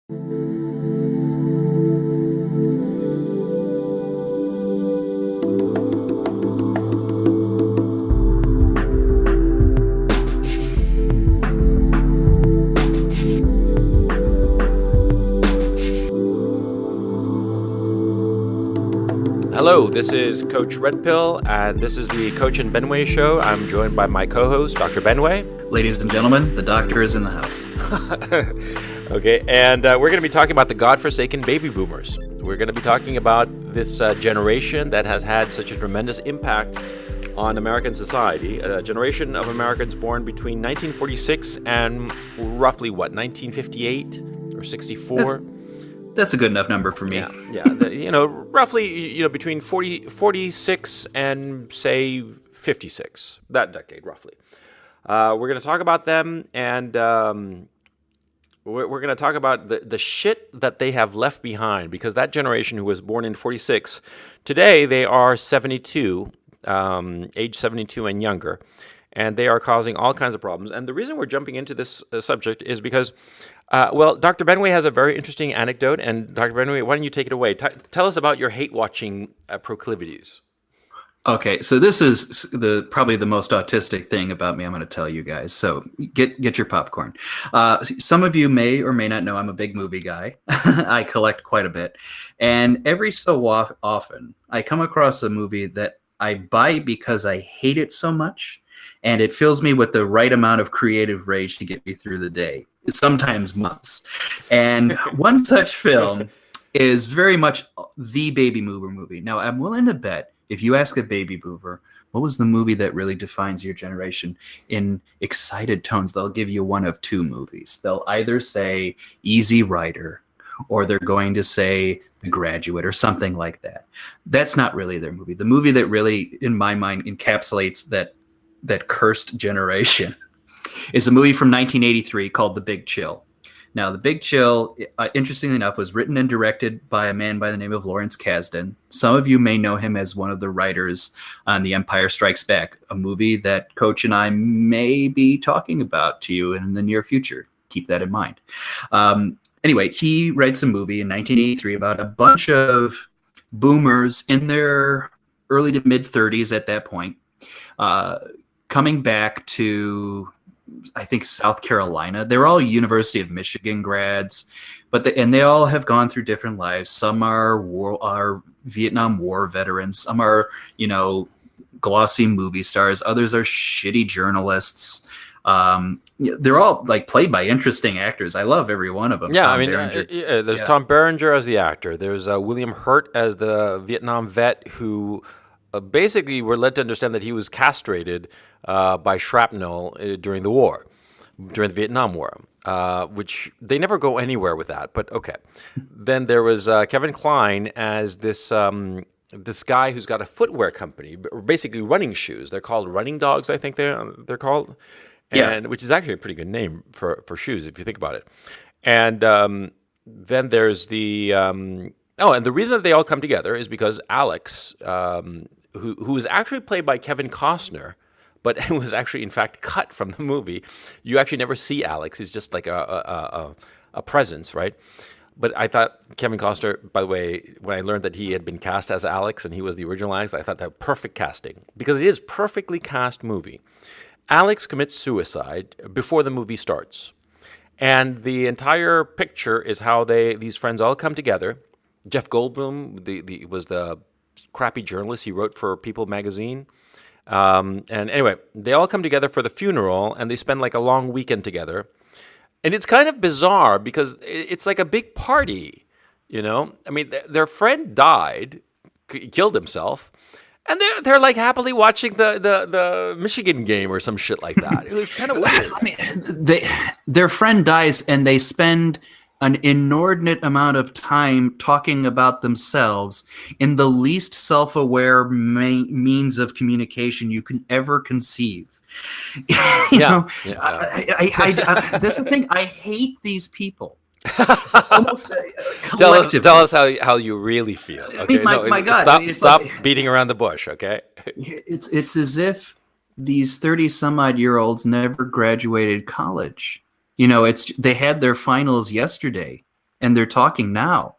Hello, this is Coach Red Pill, and this is the Coach and Benway show. I'm joined by my co-host, Dr. Benway. Ladies and gentlemen, the doctor is in the house. Okay, and we're going to be talking about the Godforsaken Baby Boomers. We're going to be talking about this generation that has had such a tremendous impact on American society, a generation of Americans born between 1946 and roughly, 1958 or 64? That's a good enough number for me. Yeah. Roughly, between 46 and, say, 56, that decade, roughly. We're going to talk about them, and we're going to talk about the shit that they have left behind, because that generation who was born in 46, today they are 72, age 72 and younger, and they are causing all kinds of problems. And the reason we're jumping into this subject is because Dr. Benway has a very interesting anecdote, and Dr. Benway, why don't you take it away? Tell us about your hate-watching proclivities. Okay, so this is probably the most autistic thing about me I'm going to tell you guys. So get your popcorn. Some of you may or may not know I'm a big movie guy. I collect quite a bit. And every so often, I come across a movie that I buy because I hate it so much, and it fills me with the right amount of creative rage to get me through the day, sometimes months. And one such film is very much the baby boomer movie. Now, I'm willing to bet if you ask a baby boomer, what was the movie that really defines your generation, in excited tones, they'll give you one of two movies. They'll either say Easy Rider, or they're going to say The Graduate or something like that. That's not really their movie. The movie that really, in my mind, encapsulates that cursed generation is a movie from 1983 called The Big Chill. Now, The Big Chill, interestingly enough, was written and directed by a man by the name of Lawrence Kasdan. Some of you may know him as one of the writers on The Empire Strikes Back, a movie that Coach and I may be talking about to you in the near future. Keep that in mind. Anyway, he writes a movie in 1983 about a bunch of boomers in their early to mid-30s at that point, coming back to, I think, South Carolina. They're all University of Michigan grads, and they all have gone through different lives. Some are Vietnam War veterans. Some are, glossy movie stars. Others are shitty journalists. They're all played by interesting actors. I love every one of them. Yeah, there's Tom Berenger as the actor. There's William Hurt as the Vietnam vet who basically were led to understand that he was castrated by shrapnel during the Vietnam War, which they never go anywhere with that, but okay. Then there was Kevin Kline as this guy who's got a footwear company, basically running shoes. They're called Running Dogs, I think they're called, which is actually a pretty good name for shoes if you think about it. And then there's the and the reason that they all come together is because Alex, who was actually played by Kevin Costner, but it was actually, in fact, cut from the movie. You actually never see Alex. He's just like a presence, right? But I thought Kevin Costner, by the way, when I learned that he had been cast as Alex and he was the original Alex, I thought that perfect casting, because it is perfectly cast movie. Alex commits suicide before the movie starts. And the entire picture is how these friends all come together. Jeff Goldblum was the crappy journalist. He wrote for People magazine. And anyway, they all come together for the funeral, and they spend a long weekend together. And it's kind of bizarre because it's like a big party, I mean, their friend died, killed himself, and they're happily watching the Michigan game or some shit like that. It was kind of weird. I mean, their friend dies, and they spend an inordinate amount of time talking about themselves in the least self-aware means of communication you can ever conceive. That's the thing. I hate these people. Almost, tell us how you really feel. Okay, my God, stop beating around the bush. Okay, it's as if these 30-some-odd-year-olds never graduated college. They had their finals yesterday. and they're talking now,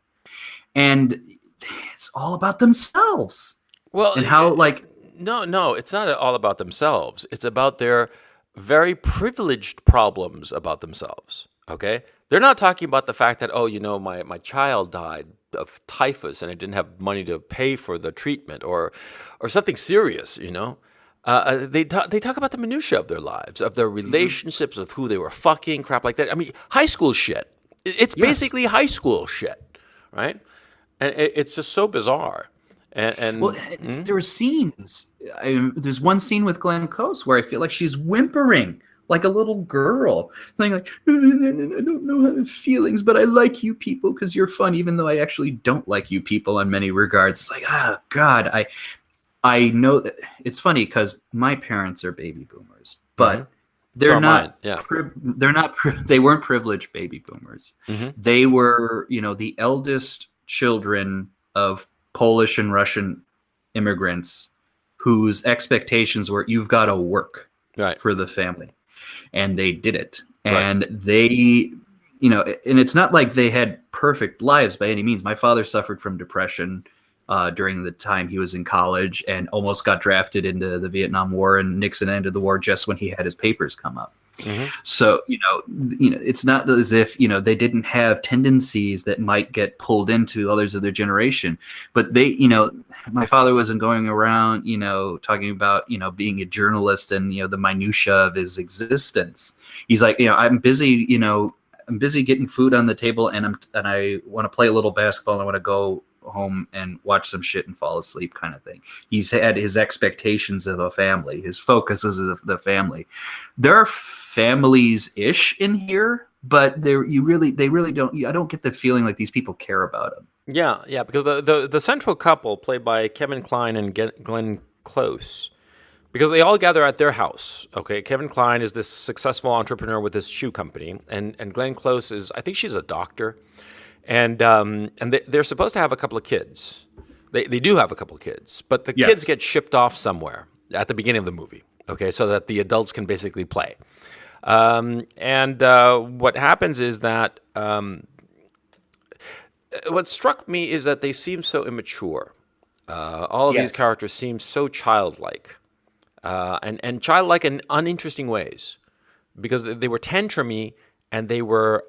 and it's all about themselves. Well, And how, like, no, it's not all about themselves. It's about their very privileged problems about themselves. Okay, they're not talking about the fact that, oh, my child died of typhus and I didn't have money to pay for the treatment, or something serious. They talk about the minutia of their lives, of their relationships, with who they were fucking, crap like that. I mean, high school shit. It's basically high school shit, right? And it's just so bizarre. And well, there are scenes. There's one scene with Glenn Close where I feel like she's whimpering like a little girl, saying like, "I don't know how to have feelings, but I like you people because you're fun, even though I actually don't like you people in many regards." It's like, oh God, I know that it's funny because my parents are baby boomers, but they're not. Yeah. They weren't privileged baby boomers. They were, the eldest children of Polish and Russian immigrants whose expectations were, you've got to work for the family. And they did it. And they, and it's not like they had perfect lives by any means. My father suffered from depression during the time he was in college and almost got drafted into the Vietnam War, and Nixon ended the war just when he had his papers come up. So, it's not as if, they didn't have tendencies that might get pulled into others of their generation, but they, my father wasn't going around, talking about, being a journalist and, the minutia of his existence. He's like, I'm busy, I'm busy getting food on the table, and I want to play a little basketball, and I want to go home and watch some shit and fall asleep, kind of thing. He's had his expectations of a family. His focus is the family. There are families-ish in here, but they really don't. I don't get the feeling like these people care about him. Yeah, because the central couple, played by Kevin Kline and Glenn Close, because they all gather at their house. Okay, Kevin Kline is this successful entrepreneur with his shoe company, and Glenn Close is, I think she's a doctor. And they're supposed to have a couple of kids. They do have a couple of kids, but the kids get shipped off somewhere at the beginning of the movie, okay, so that the adults can basically play. What happens is that what struck me is that they seem so immature. All of these characters seem so childlike, and childlike in uninteresting ways, because they were tantrumy and they were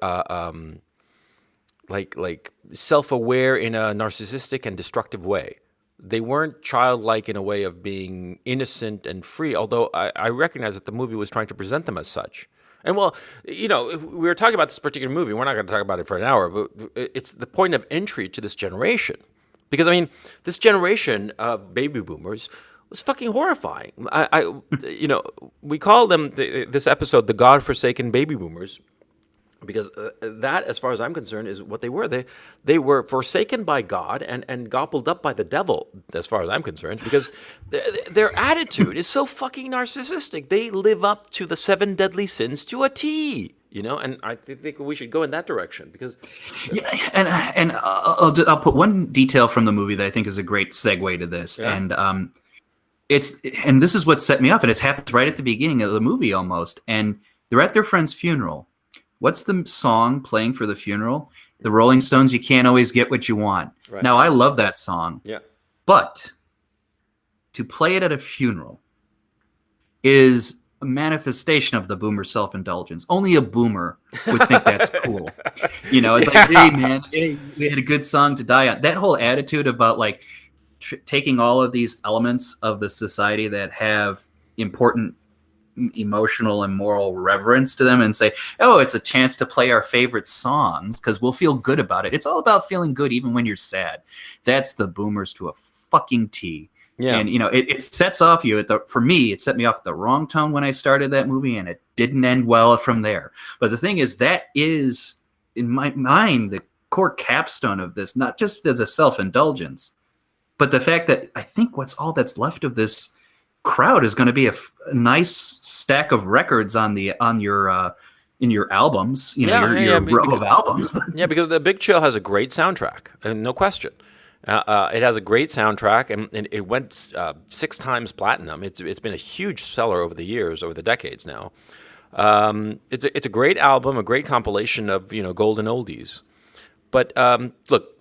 like self-aware in a narcissistic and destructive way. They weren't childlike in a way of being innocent and free, although I recognize that the movie was trying to present them as such. And well, we were talking about this particular movie. We're not going to talk about it for an hour, but it's the point of entry to this generation. Because, I mean, this generation of baby boomers was fucking horrifying. We call them, this episode, the Godforsaken Baby Boomers, because that, as far as I'm concerned, is what they were. They were forsaken by God and gobbled up by the devil, as far as I'm concerned, because their attitude is so fucking narcissistic. They live up to the 7 deadly sins to a T, and I think we should go in that direction, because... Yeah, and I'll put one detail from the movie that I think is a great segue to this, and this is what set me off, and it's happened right at the beginning of the movie almost, and they're at their friend's funeral. What's the song playing for the funeral? The Rolling Stones, You Can't Always Get What You Want. Right. Now, I love that song. Yeah. But to play it at a funeral is a manifestation of the boomer self-indulgence. Only a boomer would think that's cool. It's like, hey, man, we had a good song to die on. That whole attitude about like taking all of these elements of the society that have important emotional and moral reverence to them and say, oh, it's a chance to play our favorite songs because we'll feel good about it. It's all about feeling good even when you're sad. That's the boomers to a fucking T. Yeah. And it sets off you for me, it set me off at the wrong tone when I started that movie, and it didn't end well from there. But the thing is, that is in my mind the core capstone of this, not just as a self-indulgence, but the fact that I think all that's left of this crowd is going to be a nice stack of records in your albums, your row of albums. Yeah, because The Big Chill has a great soundtrack, and no question. It has a great soundtrack, and it went 6 times platinum. It's been a huge seller over the years, over the decades now. It's a great album, a great compilation of golden oldies. But look,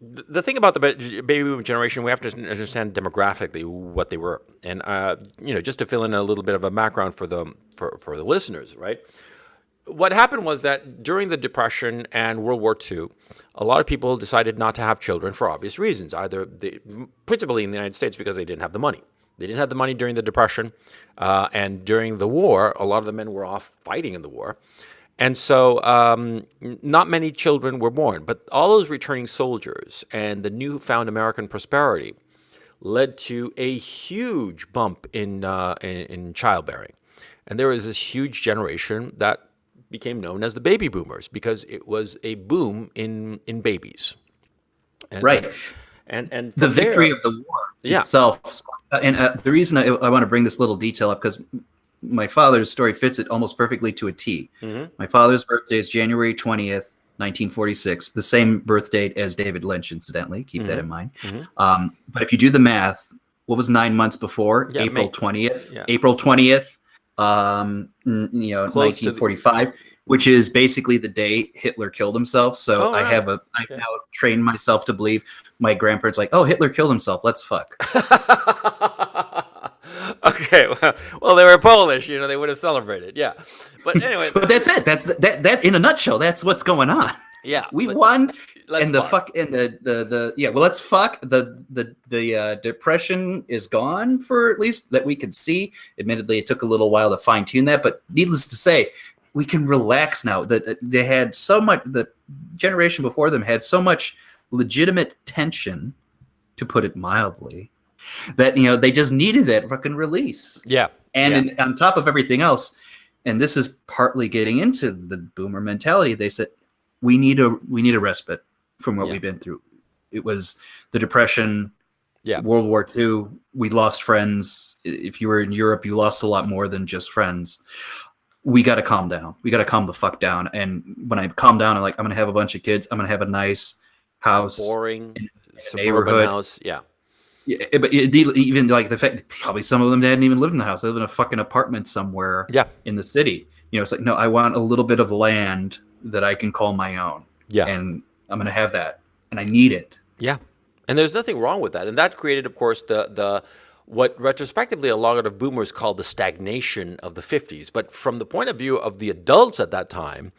the thing about the baby boomer generation, we have to understand demographically what they were, and just to fill in a little bit of a background for the listeners, right? What happened was that during the Depression and World War II, a lot of people decided not to have children for obvious reasons. Principally in the United States, because they didn't have the money. They didn't have the money during the Depression, and during the war, a lot of the men were off fighting in the war. And so not many children were born, but all those returning soldiers and the newfound American prosperity led to a huge bump in childbearing. And there was this huge generation that became known as the baby boomers because it was a boom in babies. Right. And the victory of the war itself. And the reason I want to bring this little detail up, because my father's story fits it almost perfectly to a T. Mm-hmm. My father's birthday is January 20th, 1946, the same birth date as David Lynch, incidentally. Keep that in mind. Mm-hmm. But if you do the math, what was 9 months before? April 20th. Yeah. April 20th, 1945, which is basically the day Hitler killed himself. So I've now trained myself to believe my grandparents like, oh, Hitler killed himself. Let's fuck. Okay, well, they were Polish, they would have celebrated, yeah. But anyway, but that's it. That's that in a nutshell. That's what's going on. Yeah, we won, and the fuck, and the yeah. Well, let's fuck. The depression is gone for at least that we could see. Admittedly, it took a little while to fine tune that, but needless to say, we can relax now. That they had so much. The generation before them had so much legitimate tension, to put it mildly, that they just needed that fucking release. Yeah. And on top of everything else, and this is partly getting into the boomer mentality, they said we need a respite from what we've been through. It was the Depression, World War II. We lost friends. If you were in Europe, you lost a lot more than just friends. We got to calm down. We got to calm the fuck down. And when I calm down, I'm like, I'm going to have a bunch of kids. I'm going to have a nice house, boring suburban house. Yeah. Yeah, but even like the fact that probably some of them hadn't even lived in the house. They live in a fucking apartment somewhere in the city. It's like, no, I want a little bit of land that I can call my own. Yeah. And I'm going to have that. And I need it. Yeah. And there's nothing wrong with that. And that created, of course, the what retrospectively a lot of boomers call the stagnation of the 50s. But from the point of view of the adults at that time,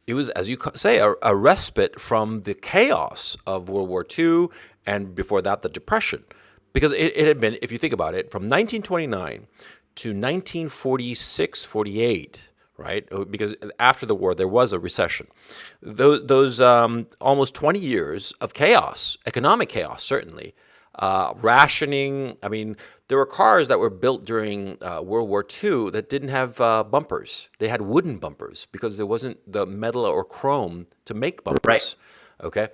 it was, as you say, a respite from the chaos of World War II and before that, the Depression. Because it had been, if you think about it, from 1929 to 1946, 48, right? Because after the war, there was a recession. Those almost 20 years of chaos, economic chaos, certainly. Rationing. I mean, there were cars that were built during World War II that didn't have bumpers. They had wooden bumpers because there wasn't the metal or chrome to make bumpers. Right. Okay.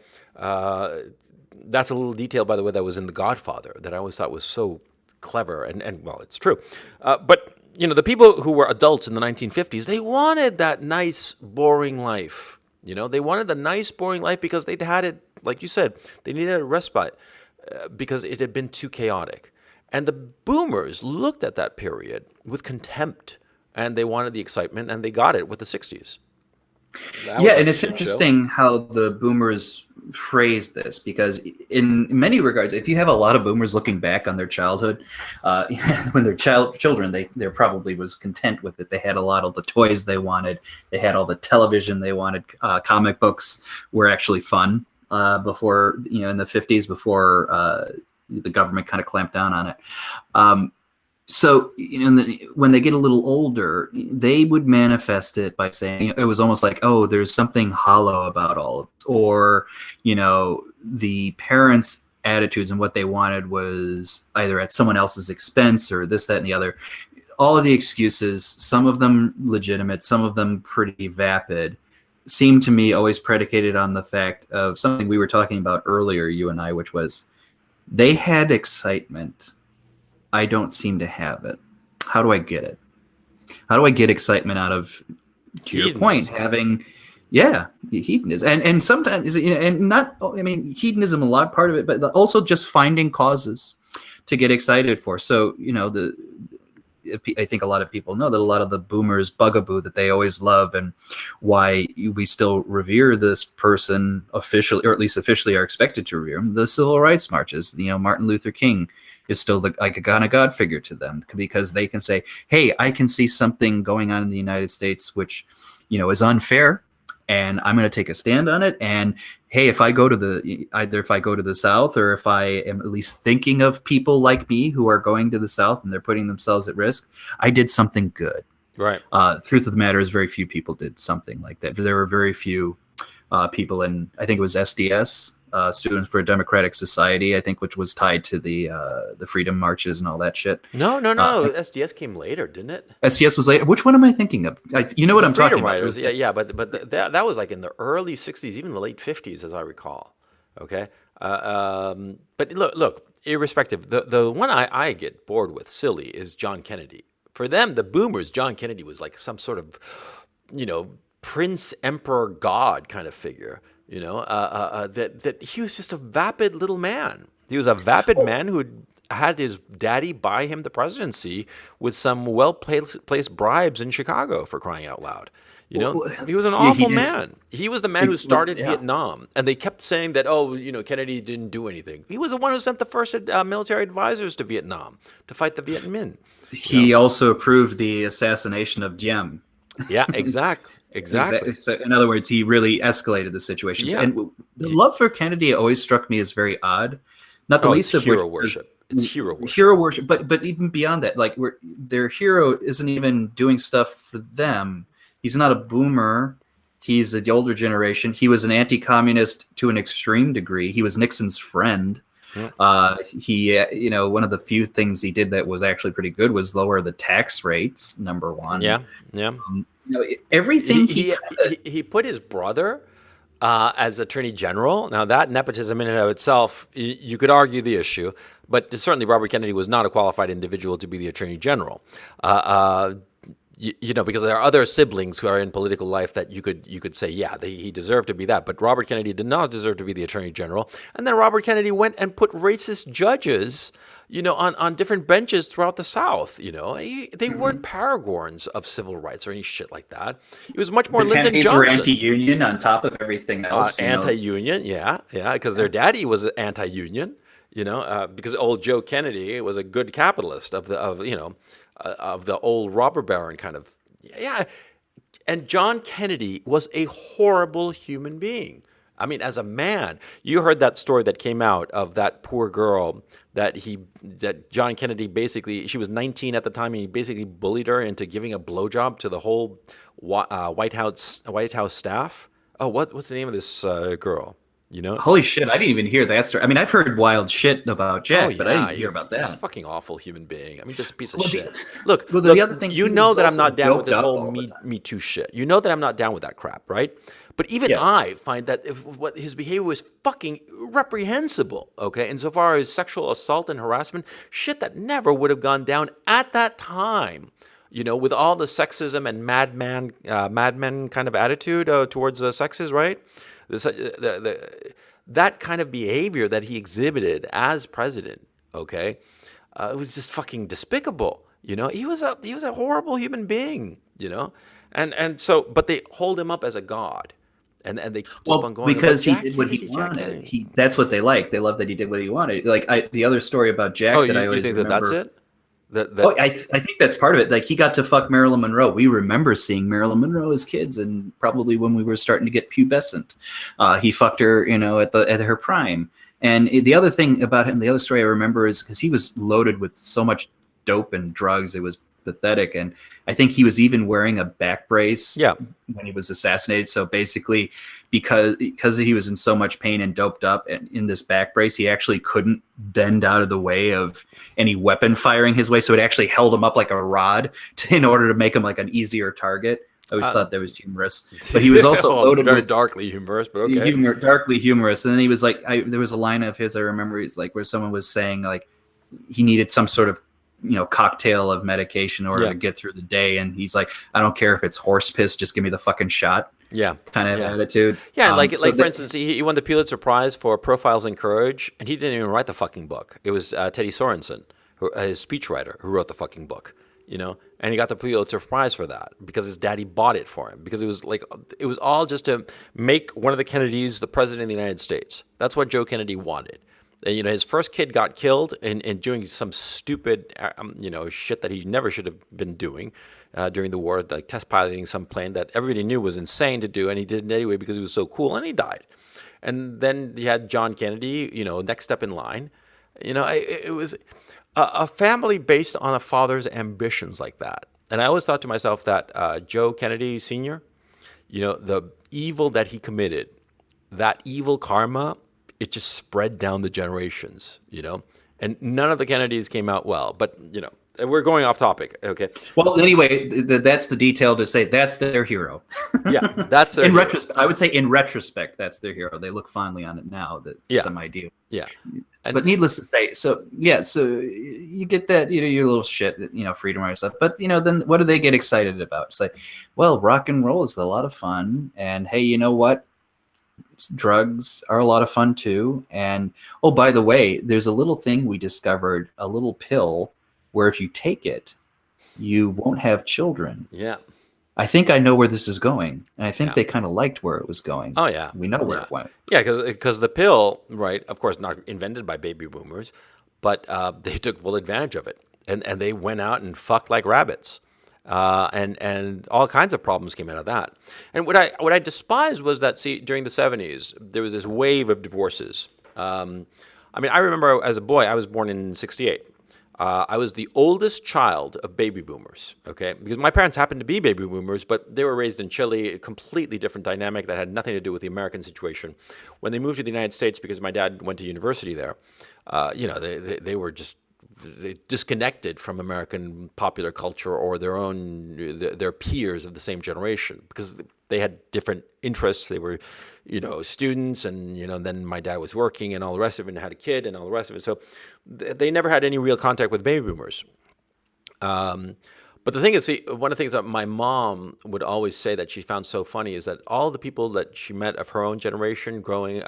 That's a little detail, by the way, that was in The Godfather that I always thought was so clever, and well, it's true. But the people who were adults in the 1950s, they wanted that nice, boring life. They wanted the nice, boring life because they'd had it, like you said, they needed a respite because it had been too chaotic. And the boomers looked at that period with contempt, and they wanted the excitement, and they got it with the 60s. Yeah, and it's interesting how the boomers phrase this, because in many regards, if you have a lot of boomers looking back on their childhood, when they're children, they probably was content with it. They had a lot of the toys they wanted. They had all the television they wanted. Comic books were actually fun before, in the 50s, before the government kind of clamped down on it. So, when they get a little older, they would manifest it by saying it was almost like, oh, there's something hollow about all of it. Or, the parents' attitudes and what they wanted was either at someone else's expense or this, that, and the other. All of the excuses, some of them legitimate, some of them pretty vapid, seem to me always predicated on the fact of something we were talking about earlier, you and I, which was they had excitement. I don't seem to have it. How do I get it? How do I get excitement out of, to your point, having, hedonism. And sometimes, and not, I mean, hedonism, a lot part of it, but also just finding causes to get excited for. So, I think a lot of people know that a lot of the boomers bugaboo that they always love, and why we still revere this person officially, or at least officially are expected to revere him, the civil rights marches. Martin Luther King is still like a kind of God figure to them, because they can say, hey, I can see something going on in the United States which is unfair, and I'm going to take a stand on it. And hey, if I go to the South, or if I am at least thinking of people like me who are going to the South and they're putting themselves at risk, I did something good. Right. Truth of the matter is, very few people did something like that. There were very few people in, I think it was SDS, Students for a Democratic Society, I think, which was tied to the freedom marches and all that shit. No. SDS came later, didn't it? SDS was later. Which one am I thinking of? You know what I'm talking Riders. about? Yeah. But that was like in the early '60s, even the late '50s, as I recall. Okay. But look. Irrespective, the one I get bored with, silly, is John Kennedy. For them, the boomers, John Kennedy was like some sort of, prince, emperor, god kind of figure. That he was just a vapid little man. He was a vapid man who had his daddy buy him the presidency with some well-placed bribes in Chicago, for crying out loud. He was an awful man. He was the man who started Vietnam, and they kept saying that, Kennedy didn't do anything. He was the one who sent the first military advisors to Vietnam to fight the Viet Minh. He also approved the assassination of Diem. Yeah, exactly. Exactly. So, in other words, he really escalated the situation. Yeah. And the love for Kennedy always struck me as very odd. Not the least of hero which worship. It's hero worship. Hero worship, but even beyond that, like their hero isn't even doing stuff for them. He's not a boomer. He's the older generation. He was an anti-communist to an extreme degree. He was Nixon's friend. Yeah. He, one of the few things he did that was actually pretty good was lower the tax rates. Number one. Yeah. Everything he put his brother as Attorney General. Now that nepotism in and of itself, you could argue the issue, but certainly Robert Kennedy was not a qualified individual to be the Attorney General. Because there are other siblings who are in political life that you could say, he deserved to be that. But Robert Kennedy did not deserve to be the Attorney General. And then Robert Kennedy went and put racist judges, on different benches throughout the South. They weren't paragons of civil rights or any shit like that. It was much more Lyndon Kennedys Johnson. were anti-union on top of everything else. Anti-union, yeah, because their daddy was anti-union. Because old Joe Kennedy was a good capitalist of the old robber baron kind of, and John Kennedy was a horrible human being. I mean, as a man, you heard that story that came out of that poor girl that John Kennedy basically, she was 19 at the time, and he basically bullied her into giving a blowjob to the whole White House staff. Oh, what's the name of this girl? Holy shit, I didn't even hear that story. I mean, I've heard wild shit about Jack, but I didn't hear about that. He's a fucking awful human being. I mean, just a piece of shit. Look, the other thing, that I'm not down with this whole Me Too shit. You know that I'm not down with that crap, right? But even I find that what his behavior was fucking reprehensible, okay? Insofar as sexual assault and harassment, shit that never would have gone down at that time. With all the sexism and madmen kind of attitude towards the sexes, right? That kind of behavior that he exhibited as president, okay, it was just fucking despicable. He was a horrible human being. And so, but they hold him up as a god, and they keep on going because he did what he wanted. That's what they like. They love that he did what he wanted. Like the other story about Jack that I always remember. That's it. I think that's part of it. Like, he got to fuck Marilyn Monroe. We remember seeing Marilyn Monroe as kids, and probably when we were starting to get pubescent, he fucked her, at her prime. And the other thing about him, the other story I remember is because he was loaded with so much dope and drugs, it was pathetic. And I think he was even wearing a back brace when he was assassinated. So basically, because he was in so much pain and doped up and in this back brace, he actually couldn't bend out of the way of any weapon firing his way. So it actually held him up like a rod in order to make him like an easier target. I always thought that was humorous, but he was also loaded very with darkly humorous, but okay. Darkly humorous. And then he was like, there was a line of his I remember, he's like, where someone was saying like he needed some sort of cocktail of medication in order to get through the day, and he's like, I don't care if it's horse piss, just give me the fucking shot. Kind of attitude. For instance, he won the Pulitzer Prize for Profiles in Courage, and he didn't even write the fucking book. It was Teddy Sorensen, his speechwriter, who wrote the fucking book. and he got the Pulitzer Prize for that because his daddy bought it for him, because it was all just to make one of the Kennedys the president of the United States. That's what Joe Kennedy wanted. And, his first kid got killed in doing some stupid, shit that he never should have been doing during the war, like test piloting some plane that everybody knew was insane to do, and he did it anyway because he was so cool, and he died. And then you had John Kennedy, next step in line. It was a family based on a father's ambitions like that. And I always thought to myself that Joe Kennedy Sr., the evil that he committed, that evil karma, it just spread down the generations, and none of the Kennedys came out well. But, we're going off topic. Okay. Well, anyway, that's the detail to say that's their hero. Yeah, that's their in hero. retrospect. I would say in retrospect, that's their hero. They look fondly on it now. That's some idea. Yeah. But needless to say, so you get that, your little shit, freedom and stuff. But, then what do they get excited about? It's like, well, rock and roll is a lot of fun. And hey, you know what? Drugs are a lot of fun too. And, oh, by the way, there's a little thing we discovered, a little pill where if you take it, you won't have children. Yeah. I think I know where this is going. And I think they kind of liked where it was going. Oh, yeah. We know where it went. Yeah, because the pill, right, of course, not invented by baby boomers, but they took full advantage of it. And they went out and fucked like rabbits. And all kinds of problems came out of that. And what I despised was that, during the 70s, there was this wave of divorces. I remember as a boy, I was born in 1968. I was the oldest child of baby boomers, okay? Because my parents happened to be baby boomers, but they were raised in Chile, a completely different dynamic that had nothing to do with the American situation. When they moved to the United States, because my dad went to university there, they were just disconnected from American popular culture or their peers of the same generation, because they had different interests. They were, students, and then my dad was working and all the rest of it, and had a kid and all the rest of it. So they never had any real contact with baby boomers. But the thing is, one of the things that my mom would always say that she found so funny is that all the people that she met of her own generation growing up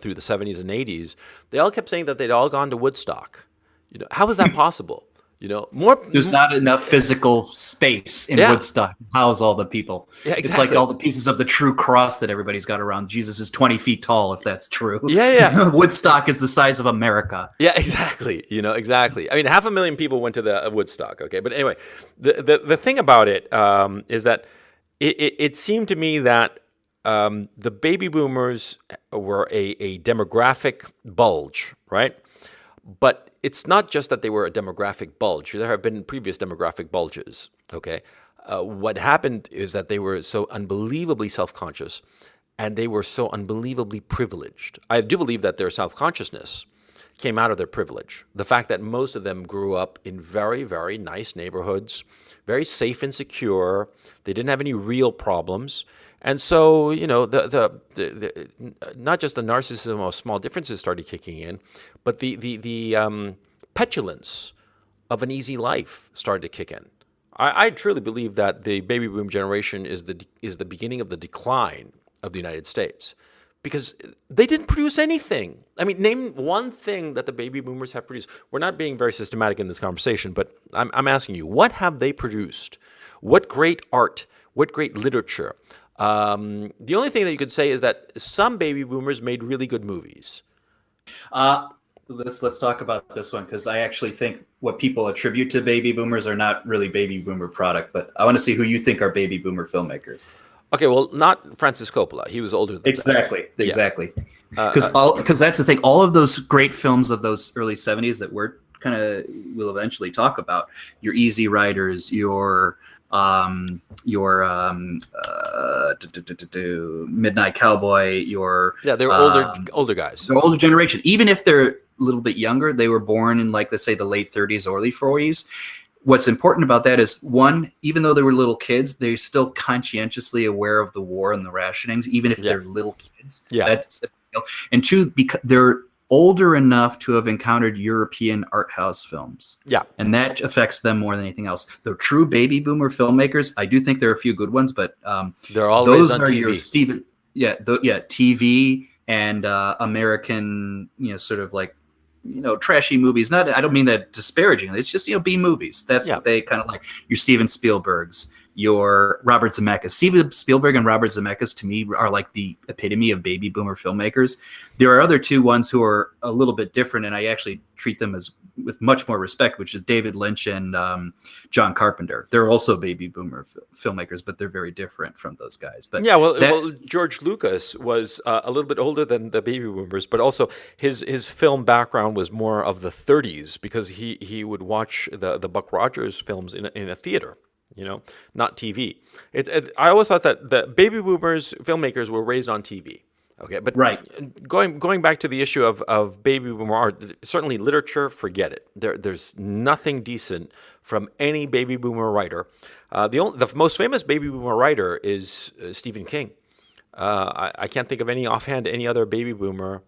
through the 70s and 80s, they all kept saying that they'd all gone to Woodstock. How is that possible? There's not enough physical space in Woodstock to house all the people. Yeah, exactly. It's like all the pieces of the true cross that everybody's got around. Jesus is 20 feet tall, if that's true. Yeah. Woodstock is the size of America. Yeah, exactly. Exactly. 500,000 people went to the Woodstock. Okay, but anyway, the thing about it is that it seemed to me that the baby boomers were a demographic bulge, right? But it's not just that they were a demographic bulge. There have been previous demographic bulges, okay? What happened is that they were so unbelievably self-conscious, and they were so unbelievably privileged. I do believe that their self-consciousness came out of their privilege. The fact that most of them grew up in very, very nice neighborhoods, very safe and secure. They didn't have any real problems. And so, the not just the narcissism of small differences started kicking in, but the petulance of an easy life started to kick in. I truly believe that the baby boom generation is the beginning of the decline of the United States, because they didn't produce anything. Name one thing that the baby boomers have produced. We're not being very systematic in this conversation, but I'm asking you, what have they produced? What great art? What great literature? The only thing that you could say is that some baby boomers made really good movies. Let's talk about this one, because I actually think what people attribute to baby boomers are not really baby boomer product, but I want to see who you think are baby boomer filmmakers. Okay, well, not Francis Coppola. He was older than Exactly. Because that's the thing. All of those great films of those early 70s that we'll eventually talk about, your Easy Riders, your Midnight Cowboy, they were older guys. They're older generation. Even if they're a little bit younger, they were born in, like, let's say, the late 30s, early 40s. What's important about that is, one, even though they were little kids, they're still conscientiously aware of the war and the rationings, even if they're little kids. Yeah. That's the deal. And two, because they're older enough to have encountered European art house films. Yeah. And that affects them more than anything else. The true baby boomer filmmakers, I do think there are a few good ones, but they're always on TV. Your TV and American, sort of like trashy movies. I don't mean that disparagingly. It's just, B movies. That's Yeah. what they kind of like. Your Steven Spielbergs, your Robert Zemeckis. Steven Spielberg and Robert Zemeckis, to me, are like the epitome of baby boomer filmmakers. There are other two ones who are a little bit different, and I actually treat them as with much more respect, which is David Lynch and John Carpenter. They're also baby boomer filmmakers, but they're very different from those guys. But yeah, well, George Lucas was a little bit older than the baby boomers, but also his film background was more of the 30s because he would watch the Buck Rogers films in a theater, not TV. I always thought that the baby boomers filmmakers were raised on TV. Okay, but right. Going back to the issue of baby boomer art, certainly literature, forget it. There's nothing decent from any baby boomer writer. The most famous baby boomer writer is Stephen King. I can't think of any other baby boomer.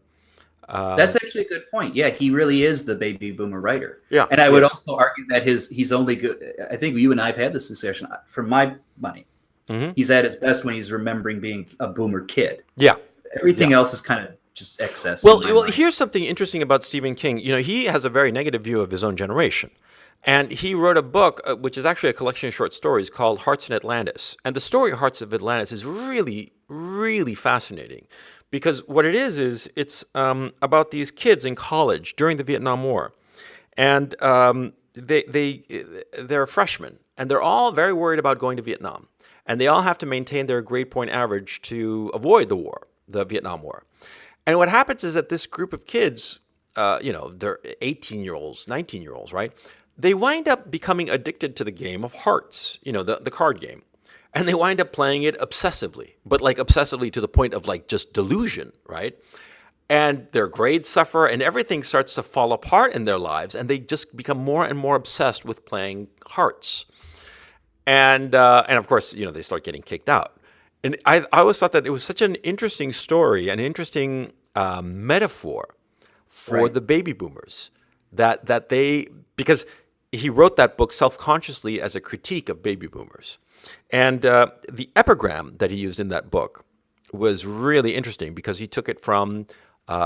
That's actually a good point. Yeah, he really is the baby boomer writer. Yeah, and I would also argue that he's only good. I think you and I have had this discussion. For my money, he's at his best when he's remembering being a boomer kid. Yeah. Everything else is kind of just excess. Well, here's something interesting about Stephen King. He has a very negative view of his own generation. And he wrote a book, which is actually a collection of short stories called Hearts in Atlantis. And the story of Hearts of Atlantis is really, really fascinating because what it is it's about these kids in college during the Vietnam War. And they're freshmen, and they're all very worried about going to Vietnam. And they all have to maintain their grade point average to avoid the Vietnam War. And what happens is that this group of kids, they're 18-year-olds, 19-year-olds, right? They wind up becoming addicted to the game of hearts, the card game. And they wind up playing it obsessively, but like obsessively to the point of like just delusion, right? And their grades suffer and everything starts to fall apart in their lives. And they just become more and more obsessed with playing hearts. And of course, they start getting kicked out. And I always thought that it was such an interesting story, an interesting metaphor for the baby boomers that they, because he wrote that book self-consciously as a critique of baby boomers. And the epigram that he used in that book was really interesting because he took it from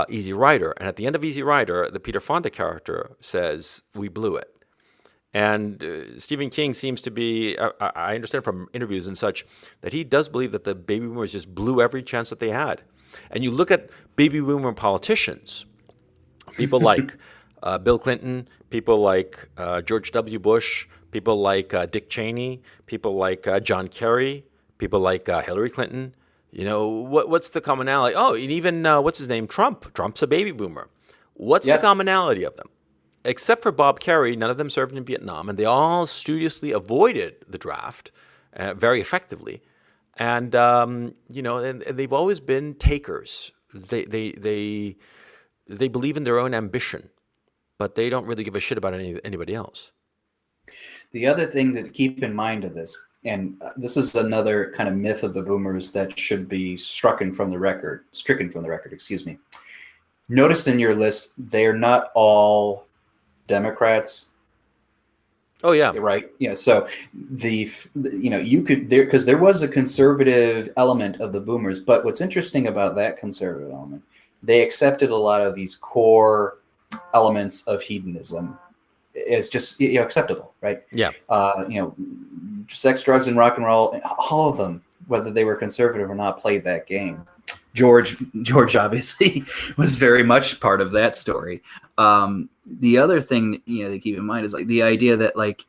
Easy Rider. And at the end of Easy Rider, the Peter Fonda character says, "We blew it." And Stephen King seems to be, I understand from interviews and such, that he does believe that the baby boomers just blew every chance that they had. And you look at baby boomer politicians, people like Bill Clinton, people like George W. Bush, people like Dick Cheney, people like John Kerry, people like Hillary Clinton. What's the commonality? Oh, and even, what's his name? Trump. Trump's a baby boomer. What's the commonality of them? Except for Bob Kerry, none of them served in Vietnam, and they all studiously avoided the draft very effectively. And and they've always been takers. They believe in their own ambition, but they don't really give a shit about anybody else. The other thing to keep in mind of this, and this is another kind of myth of the boomers that should be stricken from the record. Excuse me. Notice in your list, they're not all Democrats. Oh yeah, right. So you could because there was a conservative element of the boomers, but what's interesting about that conservative element, they accepted a lot of these core elements of hedonism as just acceptable, right? Yeah. Sex, drugs, and rock and roll, all of them, whether they were conservative or not, played that game. George obviously was very much part of that story. The other thing to keep in mind is like the idea that like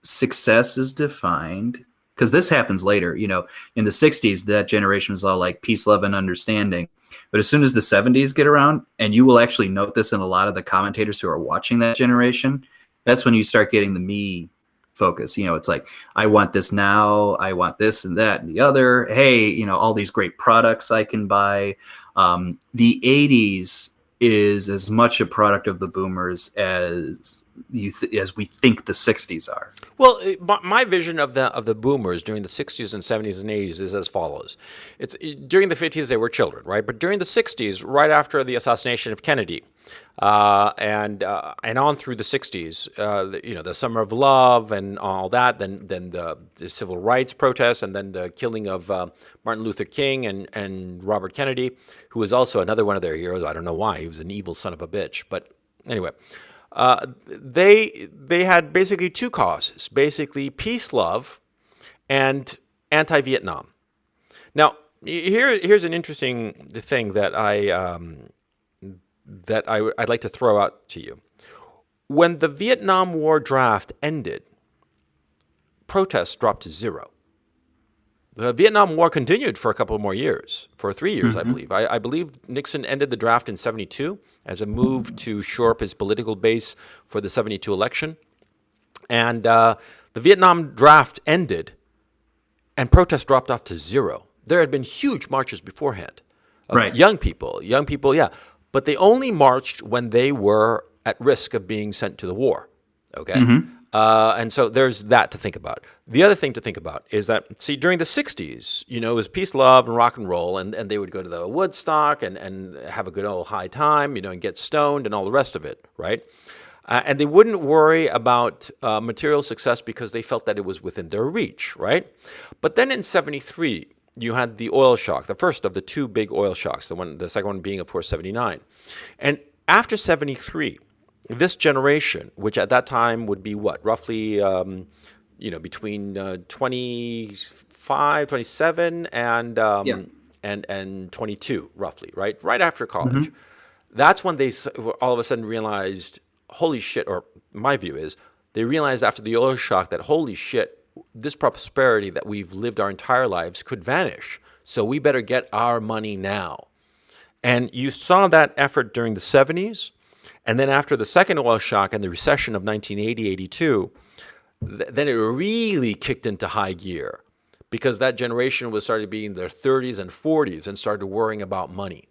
success is defined, because this happens later. In the 60s, that generation was all like peace, love, and understanding. But as soon as the 70s get around, and you will actually note this in a lot of the commentators who are watching that generation, that's when you start getting the me focus. It's like, I want this now, I want this and that and the other. Hey, all these great products I can buy. The 80s is as much a product of the boomers as as we think the 60s are. Well, my vision of the boomers during the 60s and 70s and 80s is as follows. It's during the 50s they were children, right? But during the 60s, right after the assassination of Kennedy, and on through the 60s, the Summer of Love and all that, then the civil rights protests, and then the killing of Martin Luther King and Robert Kennedy, who was also another one of their heroes. I don't know why. He was an evil son of a bitch, but Anyway, they had basically two causes, basically peace, love, and anti-Vietnam. Now, here's an interesting thing that I'd like to throw out to you. When the Vietnam War draft ended, protests dropped to zero. The Vietnam War continued for a couple more years, for 3 years, I believe. I believe Nixon ended the draft in 72 as a move to shore up his political base for the 72 election. And the Vietnam draft ended, and protests dropped off to zero. There had been huge marches beforehand of young people, yeah. But they only marched when they were at risk of being sent to the war, okay? And so there's that to think about. The other thing to think about is that, see, during the 60s, it was peace, love, and rock and roll, and they would go to the Woodstock and have a good old high time, and get stoned and all the rest of it, right? And they wouldn't worry about material success because they felt that it was within their reach, right? But then in 73, you had the oil shock, the first of the two big oil shocks, the second one being, of course, 79. And after 73, this generation, which at that time would be what, roughly, between 25, 27 and 22, roughly, right? Right after college. That's when they all of a sudden realized, holy shit, or my view is, they realized after the oil shock that, holy shit, this prosperity that we've lived our entire lives could vanish. So we better get our money now. And you saw that effort during the 70s. And then after the second oil shock and the recession of 1980-82, then it really kicked into high gear because that generation was started being in their 30s and 40s and started worrying about money.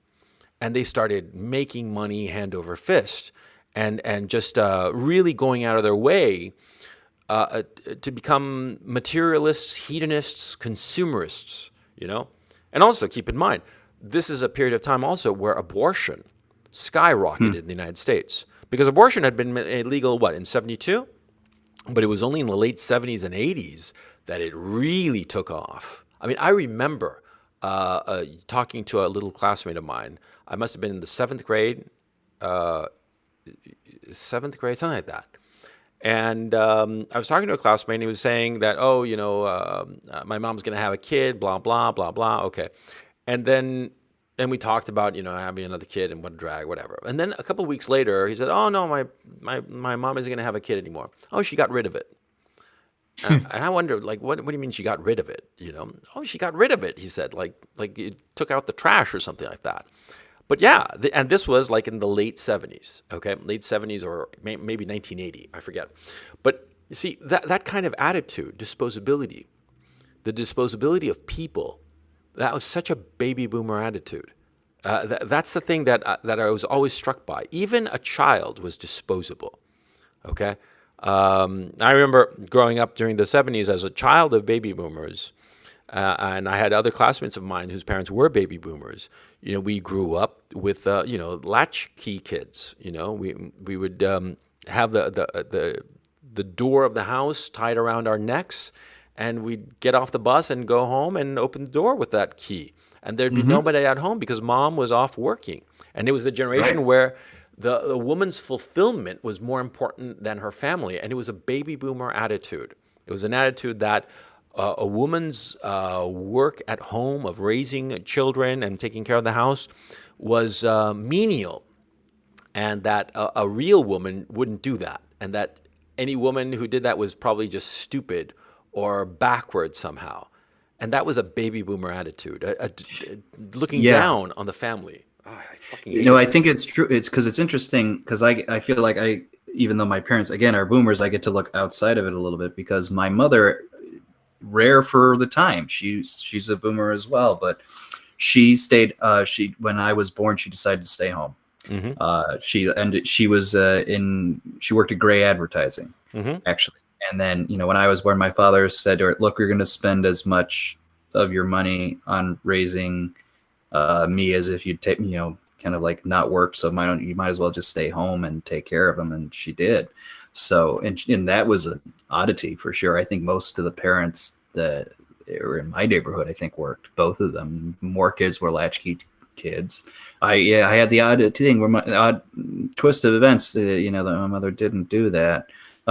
And they started making money hand over fist and just really going out of their way to become materialists, hedonists, consumerists, And also keep in mind, this is a period of time also where abortion skyrocketed in the United States because abortion had been illegal, in 72? But it was only in the late 70s and 80s that it really took off. I mean, I remember talking to a little classmate of mine. I must have been in the seventh grade, something like that. And I was talking to a classmate, and he was saying that, my mom's going to have a kid, blah, blah, blah, blah. Okay. And then we talked about, having another kid and what a drag, whatever. And then a couple of weeks later, he said, oh, no, my mom isn't going to have a kid anymore. Oh, she got rid of it. And I wondered, what do you mean she got rid of it? Oh, she got rid of it, he said, like it took out the trash or something like that. But yeah, and this was in the late 70s, okay? Late 70s or maybe 1980, I forget. But you see, that kind of attitude, disposability, the disposability of people, that was such a baby boomer attitude. That's the thing that I was always struck by. Even a child was disposable, okay? I remember growing up during the 70s as a child of baby boomers, and I had other classmates of mine whose parents were baby boomers. We grew up with, latchkey kids. We would have the door of the house tied around our necks, and we'd get off the bus and go home and open the door with that key. And there'd be nobody at home because mom was off working. And it was a generation where the woman's fulfillment was more important than her family. And it was a baby boomer attitude. It was an attitude that a woman's work at home of raising children and taking care of the house was menial, and that a real woman wouldn't do that, and that any woman who did that was probably just stupid or backward somehow. And that was a baby boomer attitude, looking down on the family. Oh, I fucking hate it. I think it's true. It's because it's interesting because I feel like even though my parents, again, are boomers, I get to look outside of it a little bit because my mother, rare for the time, she's a boomer as well, but she stayed, when I was born, she decided to stay home. She worked at Gray Advertising, actually. And then, when I was born, my father said to her, look, you're going to spend as much of your money on raising me as if you'd take, kind of like not worked. So you might as well just stay home and take care of him. And she did. So, and that was an oddity for sure. I think most of the parents that were in my neighborhood, I think, worked. Both of them. More kids were latchkey kids. I had the odd thing where the odd twist of events, that my mother didn't do that.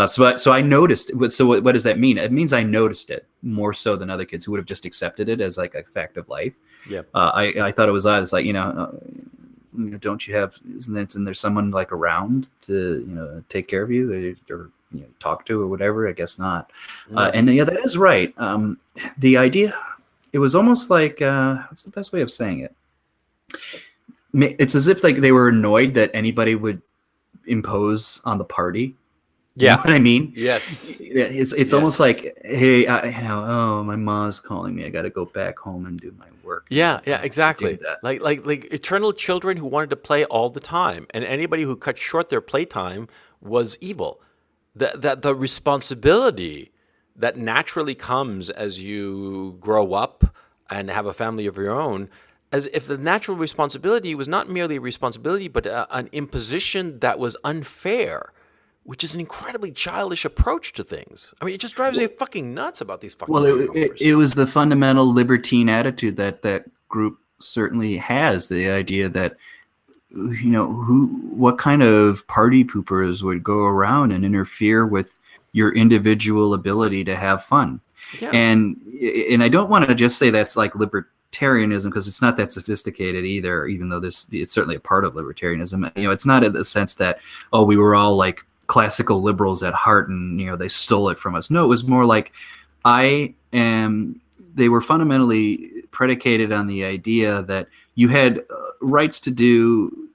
So I noticed. So what does that mean? It means I noticed it more so than other kids who would have just accepted it as like a fact of life. Yeah. I thought it was odd. It's like, don't you have, isn't there someone like around to, take care of you or talk to or whatever? I guess not. And yeah, that is right. The idea, it was almost like, what's the best way of saying it? It's as if like they were annoyed that anybody would impose on the party. Yeah. You know what I mean? Yes. It's almost like, hey, my mom's calling me. I got to go back home and do my work. Yeah, exactly. Like eternal children who wanted to play all the time, and anybody who cut short their playtime was evil. The responsibility that naturally comes as you grow up and have a family of your own, as if the natural responsibility was not merely a responsibility, but an imposition that was unfair, which is an incredibly childish approach to things. I mean, it just drives me fucking nuts about these fucking it was the fundamental libertine attitude that group certainly has, the idea that, what kind of party poopers would go around and interfere with your individual ability to have fun. Yeah. And I don't want to just say that's like libertarianism, because it's not that sophisticated either, even though it's certainly a part of libertarianism. It's not in the sense that, we were all like classical liberals at heart and they stole it from us. No, it was more like they were fundamentally predicated on the idea that you had rights to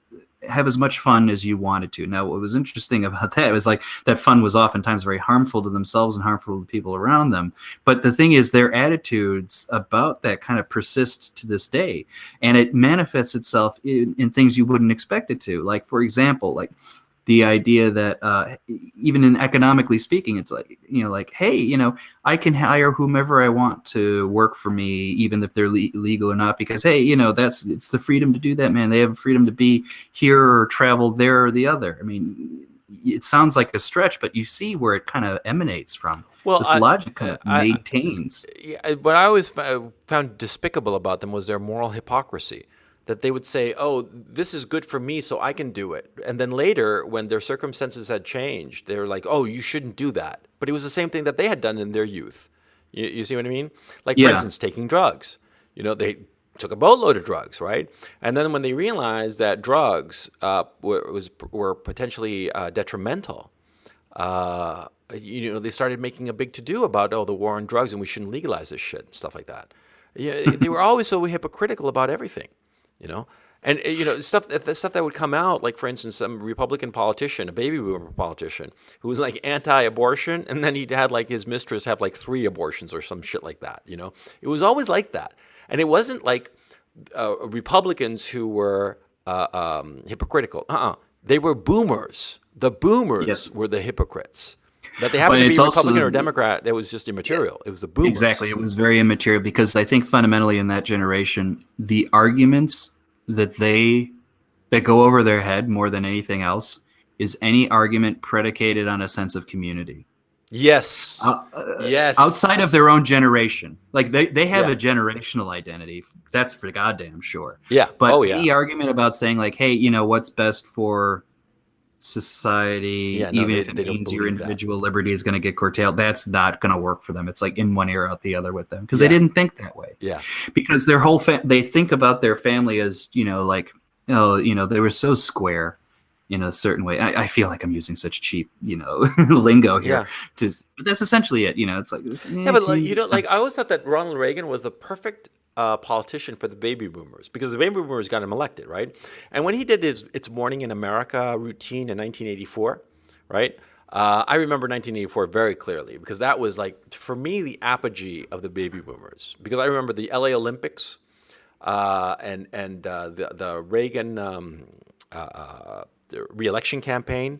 have as much fun as you wanted to. Now, what was interesting about that was like that fun was oftentimes very harmful to themselves and harmful to the people around them. But the thing is, their attitudes about that kind of persist to this day, and it manifests itself in things you wouldn't expect it to. Like, for example, like the idea that even in economically speaking, it's like, hey, I can hire whomever I want to work for me, even if they're legal or not, because, hey, it's the freedom to do that, man. They have freedom to be here or travel there or the other. I mean, it sounds like a stretch, but you see where it kind of emanates from. Well, this logic kind of maintains. What I always found despicable about them was their moral hypocrisy. That they would say, this is good for me, so I can do it. And then later, when their circumstances had changed, they were like, you shouldn't do that. But it was the same thing that they had done in their youth. You see what I mean? Like, for instance, taking drugs. They took a boatload of drugs, right? And then when they realized that drugs were potentially detrimental, they started making a big to-do about, the war on drugs and we shouldn't legalize this shit and stuff like that. They were always so hypocritical about everything. And the stuff that would come out, like, for instance, some Republican politician, a baby boomer politician, who was like anti-abortion, and then he'd had like his mistress have like 3 abortions or some shit like that. It was always like that, and it wasn't like Republicans who were hypocritical. They were boomers. The boomers were the hypocrites. That they happened to be Republican or Democrat, that was just immaterial. It was the boomers. Exactly. It was very immaterial, because I think fundamentally in that generation, the arguments that go over their head more than anything else is any argument predicated on a sense of community. Yes. Yes. Outside of their own generation. Like they have a generational identity. That's for goddamn sure. Yeah. But any argument about saying like, hey, what's best for society, even if it means your individual liberty is going to get curtailed, that's not going to work for them. It's like in one ear out the other with them, because they didn't think that way. Yeah, because their whole they think about their family as they were so square in a certain way. I feel like I'm using such cheap lingo here, but that's essentially it. It's like but I always thought that Ronald Reagan was the perfect politician for the baby boomers, because the baby boomers got him elected, right? And when he did his It's Morning in America routine in 1984, right? I remember 1984 very clearly, because that was like, for me, the apogee of the baby boomers, because I remember the LA Olympics and the Reagan the re-election campaign.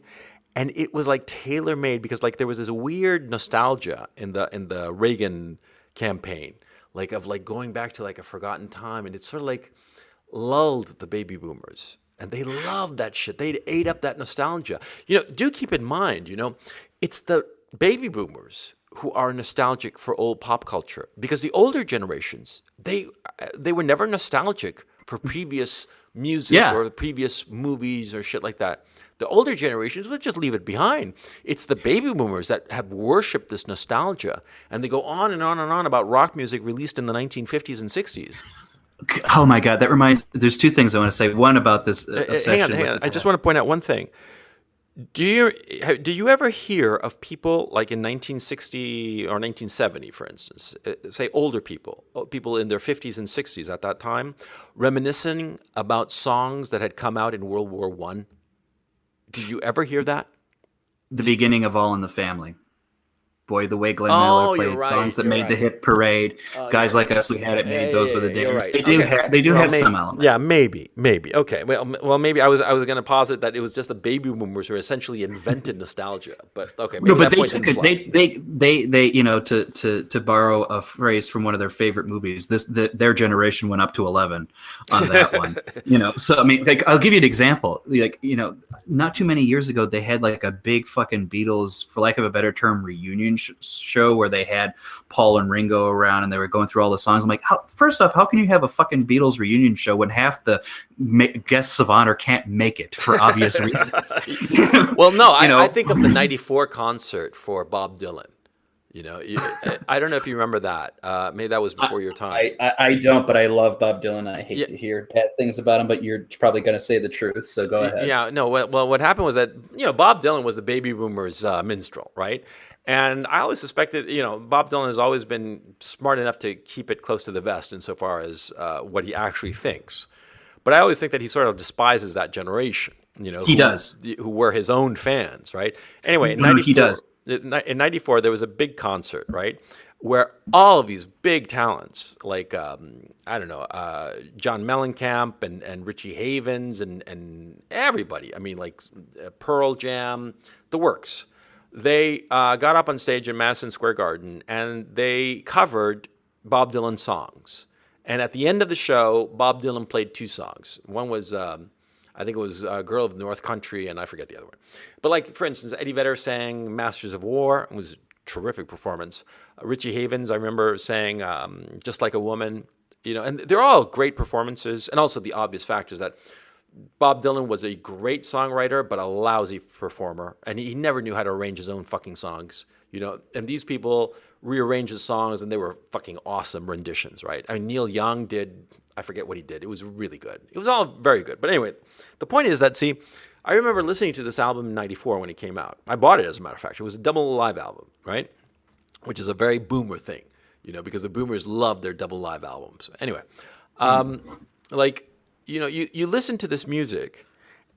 And it was like tailor-made, because like there was this weird nostalgia in the Reagan campaign, of going back to like a forgotten time, and it sort of like lulled the baby boomers, and they loved that shit. They ate up that nostalgia. Do keep in mind, it's the baby boomers who are nostalgic for old pop culture, because the older generations, they were never nostalgic for previous music Yeah. or previous movies or shit like that. The older generations would just leave it behind. It's the baby boomers that have worshipped this nostalgia, and they go on and on and on about rock music released in the 1950s and 60s. Oh my God, that reminds. There's two things I want to say. One about this obsession. Hang on. I just want to point out one thing. Do you ever hear of people like in 1960 or 1970, for instance, say older people in their 50s and 60s at that time, reminiscing about songs that had come out in World War I? Did you ever hear that? The beginning of All in the Family. Boy, the way Glenn Miller played songs that made the hit parade. Guys like us, we had it made. Those were the days. Right. They do have some element. Yeah, maybe. Okay. Well, maybe I was going to posit that it was just the baby boomers who essentially invented nostalgia. But okay, maybe no, but that they took it. They you know, to borrow a phrase from one of their favorite movies. Their generation went up to 11 on that one. You know, so I mean, like, I'll give you an example. Like, you know, not too many years ago, they had like a big fucking Beatles, for lack of a better term, reunion show where they had Paul and Ringo around and they were going through all the songs. I'm like, first off, how can you have a fucking Beatles reunion show when half the guests of honor can't make it for obvious reasons? Well, no, I think of the '94 concert for Bob Dylan. You know, I don't know if you remember that. Maybe that was before your time. I don't, but I love Bob Dylan. I hate to hear bad things about him, but you're probably going to say the truth, so go ahead. Yeah, no. Well, what happened was that, you know, Bob Dylan was the baby boomers' minstrel, right? And I always suspected, you know, Bob Dylan has always been smart enough to keep it close to the vest insofar as what he actually thinks. But I always think that he sort of despises that generation, you know. Who were his own fans, right? Anyway, in 94, he does. In 94, there was a big concert, right, where all of these big talents, like, John Mellencamp and Richie Havens and everybody, I mean, like Pearl Jam, the works, they got up on stage in Madison Square Garden and they covered Bob Dylan songs. And at the end of the show, Bob Dylan played two songs. One was, I think it was Girl of the North Country, and I forget the other one. But like, for instance, Eddie Vedder sang Masters of War. It was a terrific performance. Richie Havens, I remember, sang Just Like a Woman. You know, and they're all great performances. And also the obvious fact is that Bob Dylan was a great songwriter, but a lousy performer. And he never knew how to arrange his own fucking songs. You know, and these people rearranged his songs, and they were fucking awesome renditions, right? I mean, Neil Young did, I forget what he did. It was really good. It was all very good. But anyway, the point is that, see, I remember listening to this album in 94 when it came out. I bought it, as a matter of fact. It was a double live album, right? Which is a very boomer thing, you know, because the boomers love their double live albums. Anyway, like, you know, you listen to this music,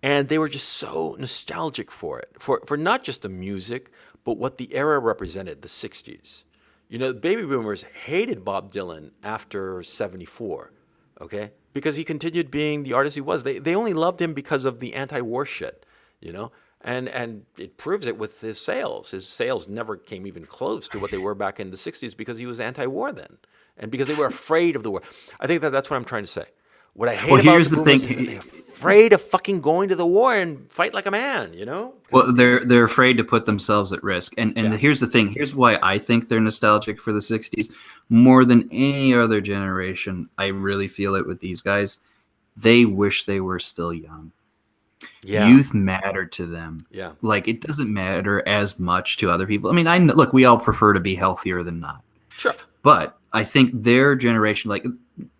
and they were just so nostalgic for it, for not just the music, but what the era represented, the 60s. You know, the baby boomers hated Bob Dylan after 74, okay? Because he continued being the artist he was. They only loved him because of the anti-war shit, you know? And it proves it with his sales. His sales never came even close to what they were back in the 60s because he was anti-war then. And because they were afraid of the war. I think that's what I'm trying to say. What I hate about the boomers is that they're afraid of fucking going to the war and fight like a man, you know? Well, they're afraid to put themselves at risk. And here's the thing. Here's why I think they're nostalgic for the 60s. More than any other generation, I really feel it with these guys. They wish they were still young. Yeah. Youth mattered to them. Yeah. Like, it doesn't matter as much to other people. I mean, look, we all prefer to be healthier than not. Sure. But I think their generation, like,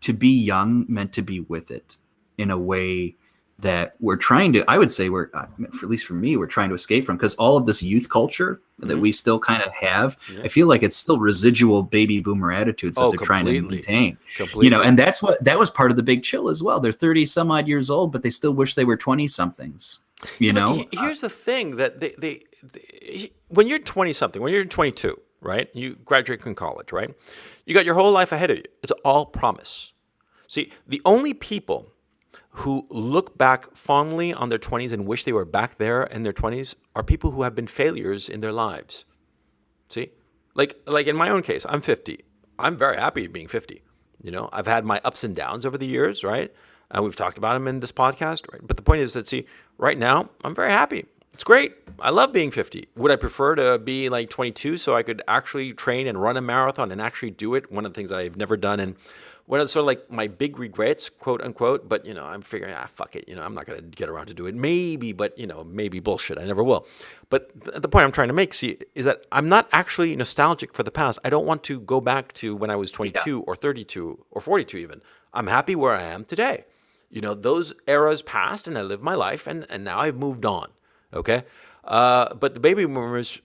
to be young meant to be with it in a way that we're trying to, I would say at least for me, we're trying to escape from, because all of this youth culture that we still kind of have, I feel like it's still residual baby boomer attitudes that they're trying to maintain. Completely. You know, and that was part of the big chill as well. They're 30 some odd years old, but they still wish they were 20 somethings, you know? Here's the thing that they when you're 20 something, when you're 22, right? You graduate from college, right? You got your whole life ahead of you. It's all promise. See, the only people who look back fondly on their 20s and wish they were back there in their 20s are people who have been failures in their lives. See? Like in my own case, I'm 50. I'm very happy being 50. You know, I've had my ups and downs over the years, right? And we've talked about them in this podcast, right? But the point is that, see, right now, I'm very happy. It's great. I love being 50. Would I prefer to be like 22 so I could actually train and run a marathon and actually do it? One of the things I've never done. And When it's sort of like my big regrets, quote unquote, but I'm figuring, fuck it, I'm not going to get around to do it. Maybe, but maybe bullshit. I never will. But the point I'm trying to make, see, is that I'm not actually nostalgic for the past. I don't want to go back to when I was 22 or 32 or 42 even. I'm happy where I am today. Those eras passed and I lived my life and now I've moved on. Okay. But the baby boomers,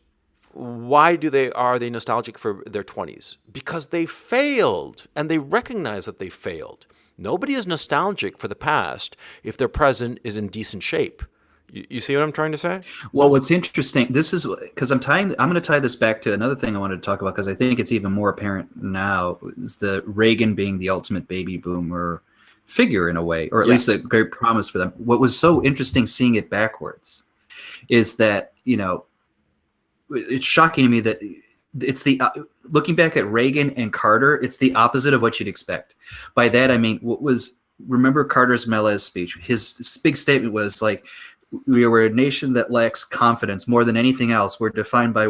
why are they nostalgic for their 20s? Because they failed and they recognize that they failed. Nobody is nostalgic for the past if their present is in decent shape. You see what I'm trying to say? Well, what's interesting, this is because I'm going to tie this back to another thing I wanted to talk about, because I think it's even more apparent now, is the Reagan being the ultimate baby boomer figure in a way, or at least a great promise for them. What was so interesting seeing it backwards is that, it's shocking to me that it's looking back at Reagan and Carter, it's the opposite of what you'd expect. By that, I mean, remember Carter's Melez speech? His big statement was like, we were a nation that lacks confidence more than anything else. We're defined by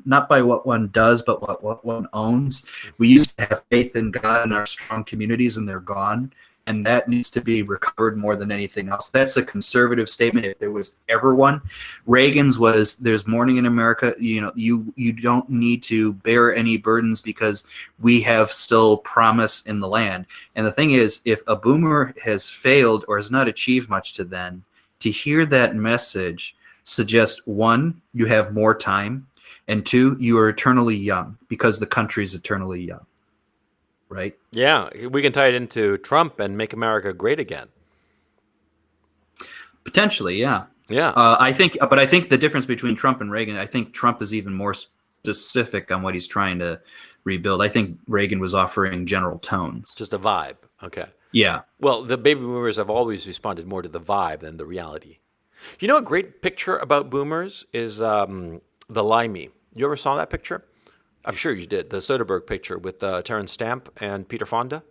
not by what one does, but what one owns. We used to have faith in God and our strong communities, and they're gone. And that needs to be recovered more than anything else. That's a conservative statement if there was ever one. Reagan's was, there's mourning in America. You don't need to bear any burdens because we have still promise in the land. And the thing is, if a boomer has failed or has not achieved much to hear that message suggests, one, you have more time, and two, you are eternally young because the country's eternally young. Right? Yeah, we can tie it into Trump and make America great again. Potentially, yeah. Yeah. I think the difference between Trump and Reagan, I think Trump is even more specific on what he's trying to rebuild. I think Reagan was offering general tones. Just a vibe. Okay. Yeah. Well, the baby boomers have always responded more to the vibe than the reality. A great picture about boomers is the Limey. You ever saw that picture? I'm sure you did. The Soderbergh picture with Terrence Stamp and Peter Fonda.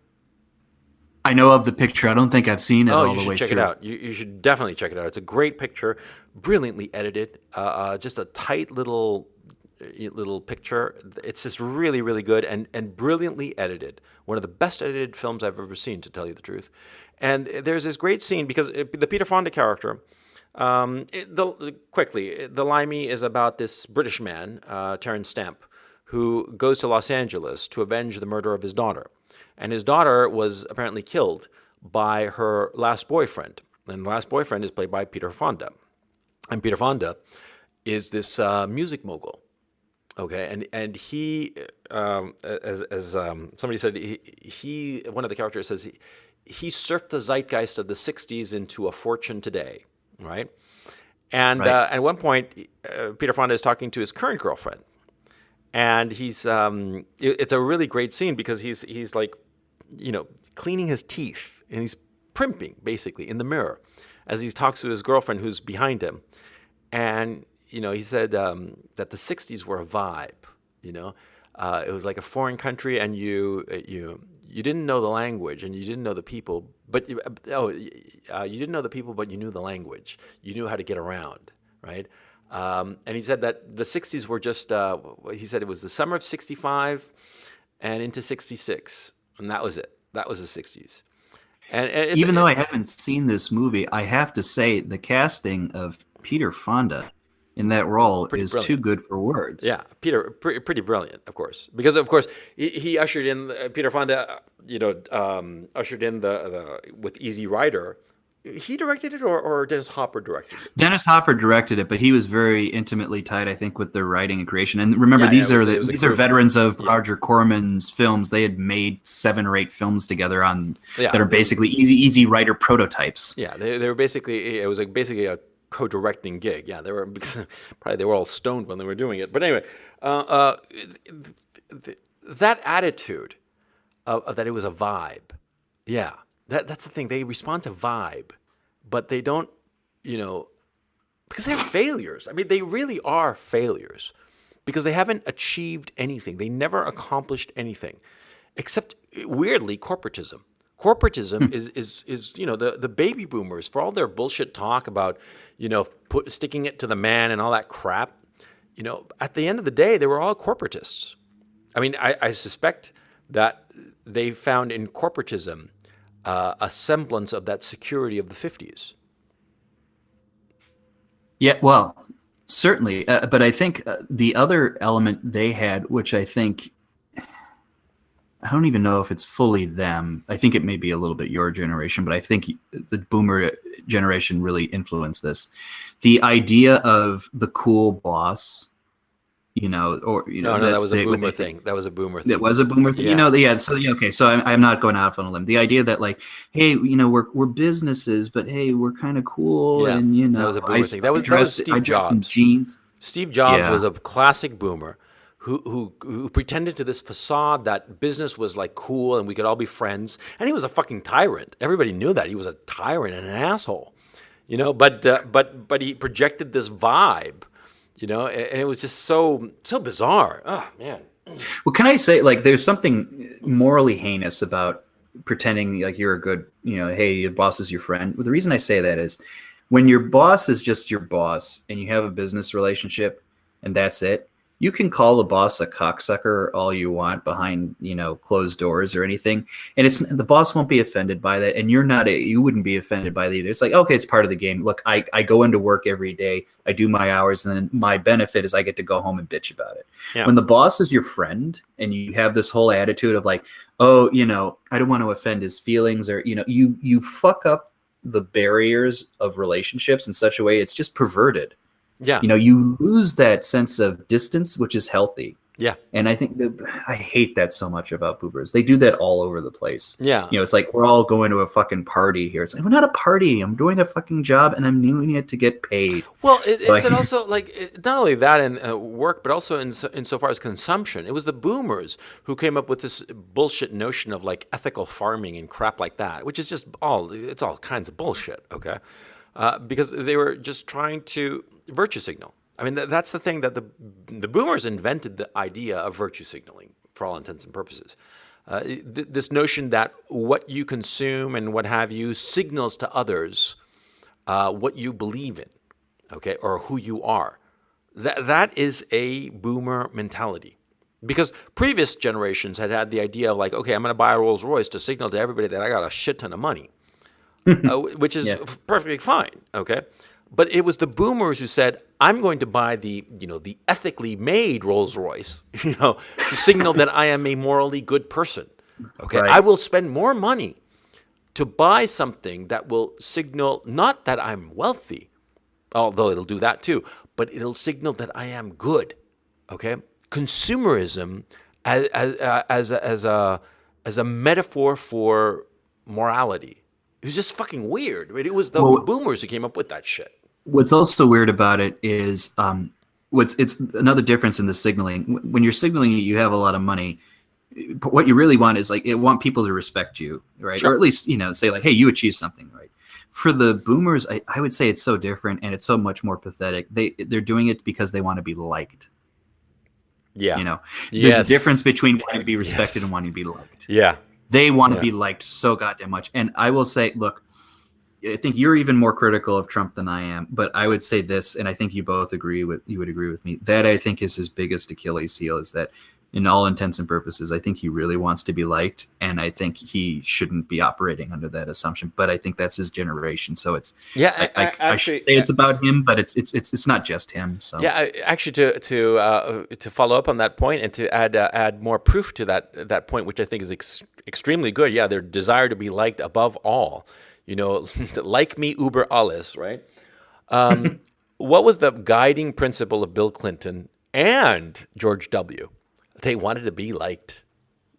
I know of the picture. I don't think I've seen it all the way through. You should check it out. You should definitely check it out. It's a great picture, brilliantly edited, just a tight little picture. It's just really, really good and brilliantly edited. One of the best edited films I've ever seen, to tell you the truth. And there's this great scene because the Peter Fonda character, the Limey is about this British man, Terrence Stamp, who goes to Los Angeles to avenge the murder of his daughter. And his daughter was apparently killed by her last boyfriend. And the last boyfriend is played by Peter Fonda. And Peter Fonda is this music mogul. Okay, and he, as somebody said, he one of the characters says he surfed the zeitgeist of the 60s into a fortune today, right? And right. At one point, Peter Fonda is talking to his current girlfriend. And he's it's a really great scene because he's like, cleaning his teeth and he's primping basically in the mirror as he talks to his girlfriend who's behind him. And, he said that the 60s were a vibe, it was like a foreign country and you didn't know the language and you didn't know the people, but you didn't know the people, but you knew the language. You knew how to get around, right? And he said that the 60s were just, he said it was the summer of 65 and into 66. And that was it. That was the 60s. And even though I haven't seen this movie, I have to say the casting of Peter Fonda in that role is brilliant. Too good for words. Yeah, Peter, pretty brilliant, of course. Because, of course, he ushered in, Peter Fonda, ushered in the with Easy Rider. He directed it or Dennis Hopper directed it? Dennis Hopper directed it, but he was very intimately tied, I think, with the writing and creation. And remember, these are veterans of Roger Corman's films. They had made 7 or 8 films together that are basically Easy Rider prototypes. Yeah, they were basically, it was basically a co-directing gig. Yeah, they were all stoned when they were doing it. But anyway, that attitude of that it was a vibe. Yeah. That's the thing. They respond to vibe, but they don't, because they're failures. I mean, they really are failures because they haven't achieved anything. They never accomplished anything except, weirdly, corporatism. Corporatism is the baby boomers, for all their bullshit talk about, sticking it to the man and all that crap, at the end of the day, they were all corporatists. I mean, I suspect that they found in corporatism a semblance of that security of the 50s. Yeah, well, certainly. But I think the other element they had, which I think, I don't even know if it's fully them. I think it may be a little bit your generation, but I think the boomer generation really influenced this. The idea of the cool boss, No, that was a boomer thing. That was a boomer thing. It was a boomer thing, Yeah. Yeah. So okay, so I'm not going out on a limb. The idea that like, hey, we're businesses, but hey, we're kind of cool, Yeah, and that was a boomer thing. That was Steve Jobs. Jeans. Steve Jobs Yeah. was a classic boomer who pretended to this facade that business was like cool and we could all be friends, and he was a fucking tyrant. Everybody knew that he was a tyrant and an asshole, but he projected this vibe, and it was just so bizarre. Oh man. Well, can I say, like, there's something morally heinous about pretending like you're a good, hey, your boss is your friend. Well, the reason I say that is when your boss is just your boss and you have a business relationship and that's it, you can call the boss a cocksucker all you want behind, closed doors or anything. And the boss won't be offended by that. And you wouldn't be offended by that either. It's like, okay, it's part of the game. Look, I go into work every day. I do my hours. And then my benefit is I get to go home and bitch about it. Yeah. When the boss is your friend and you have this whole attitude of like, oh, I don't want to offend his feelings, or, you fuck up the barriers of relationships in such a way it's just perverted. Yeah. You lose that sense of distance, which is healthy. Yeah. And I think I hate that so much about boomers. They do that all over the place. Yeah. It's like, we're all going to a fucking party here. It's like, we're not a party. I'm doing a fucking job and I'm doing it to get paid. Well, it's also like not only that in work, but also insofar as consumption. It was the boomers who came up with this bullshit notion of like ethical farming and crap like that, which is just all kinds of bullshit. Okay. Because they were just trying to virtue signal. I mean, that's the thing that the boomers invented, the idea of virtue signaling for all intents and purposes. This notion that what you consume and what have you signals to others what you believe in, okay, or who you are. That is a boomer mentality. Because previous generations had the idea of like, okay, I'm going to buy a Rolls Royce to signal to everybody that I got a shit ton of money. Which is perfectly fine, okay? But it was the boomers who said, I'm going to buy the ethically made Rolls Royce, to signal that I am a morally good person, okay? Right. I will spend more money to buy something that will signal not that I'm wealthy, although it'll do that too, but it'll signal that I am good, okay? Consumerism as a metaphor for morality. It was just fucking weird. It was the boomers who came up with that shit. What's also weird about it is it's another difference in the signaling. When you're signaling, you have a lot of money. What you really want is want people to respect you, right? Sure. Or at least, say like, hey, you achieved something, right? For the boomers, I would say it's so different and it's so much more pathetic. They're doing it because they want to be liked. Yeah. There's a difference between wanting to be respected and wanting to be liked. Yeah. They want to be liked so goddamn much. And I will say, look, I think you're even more critical of Trump than I am, but I would say this, and I think you would agree with me, that I think is his biggest Achilles heel, is that in all intents and purposes, I think he really wants to be liked, and I think he shouldn't be operating under that assumption. But I think that's his generation, so it's I should say it's about him, but it's not just him. So actually, to follow up on that point and to add more proof to that point, which I think is extremely good. Yeah, their desire to be liked above all. Like me über alles, right? What was the guiding principle of Bill Clinton and George W.? They wanted to be liked.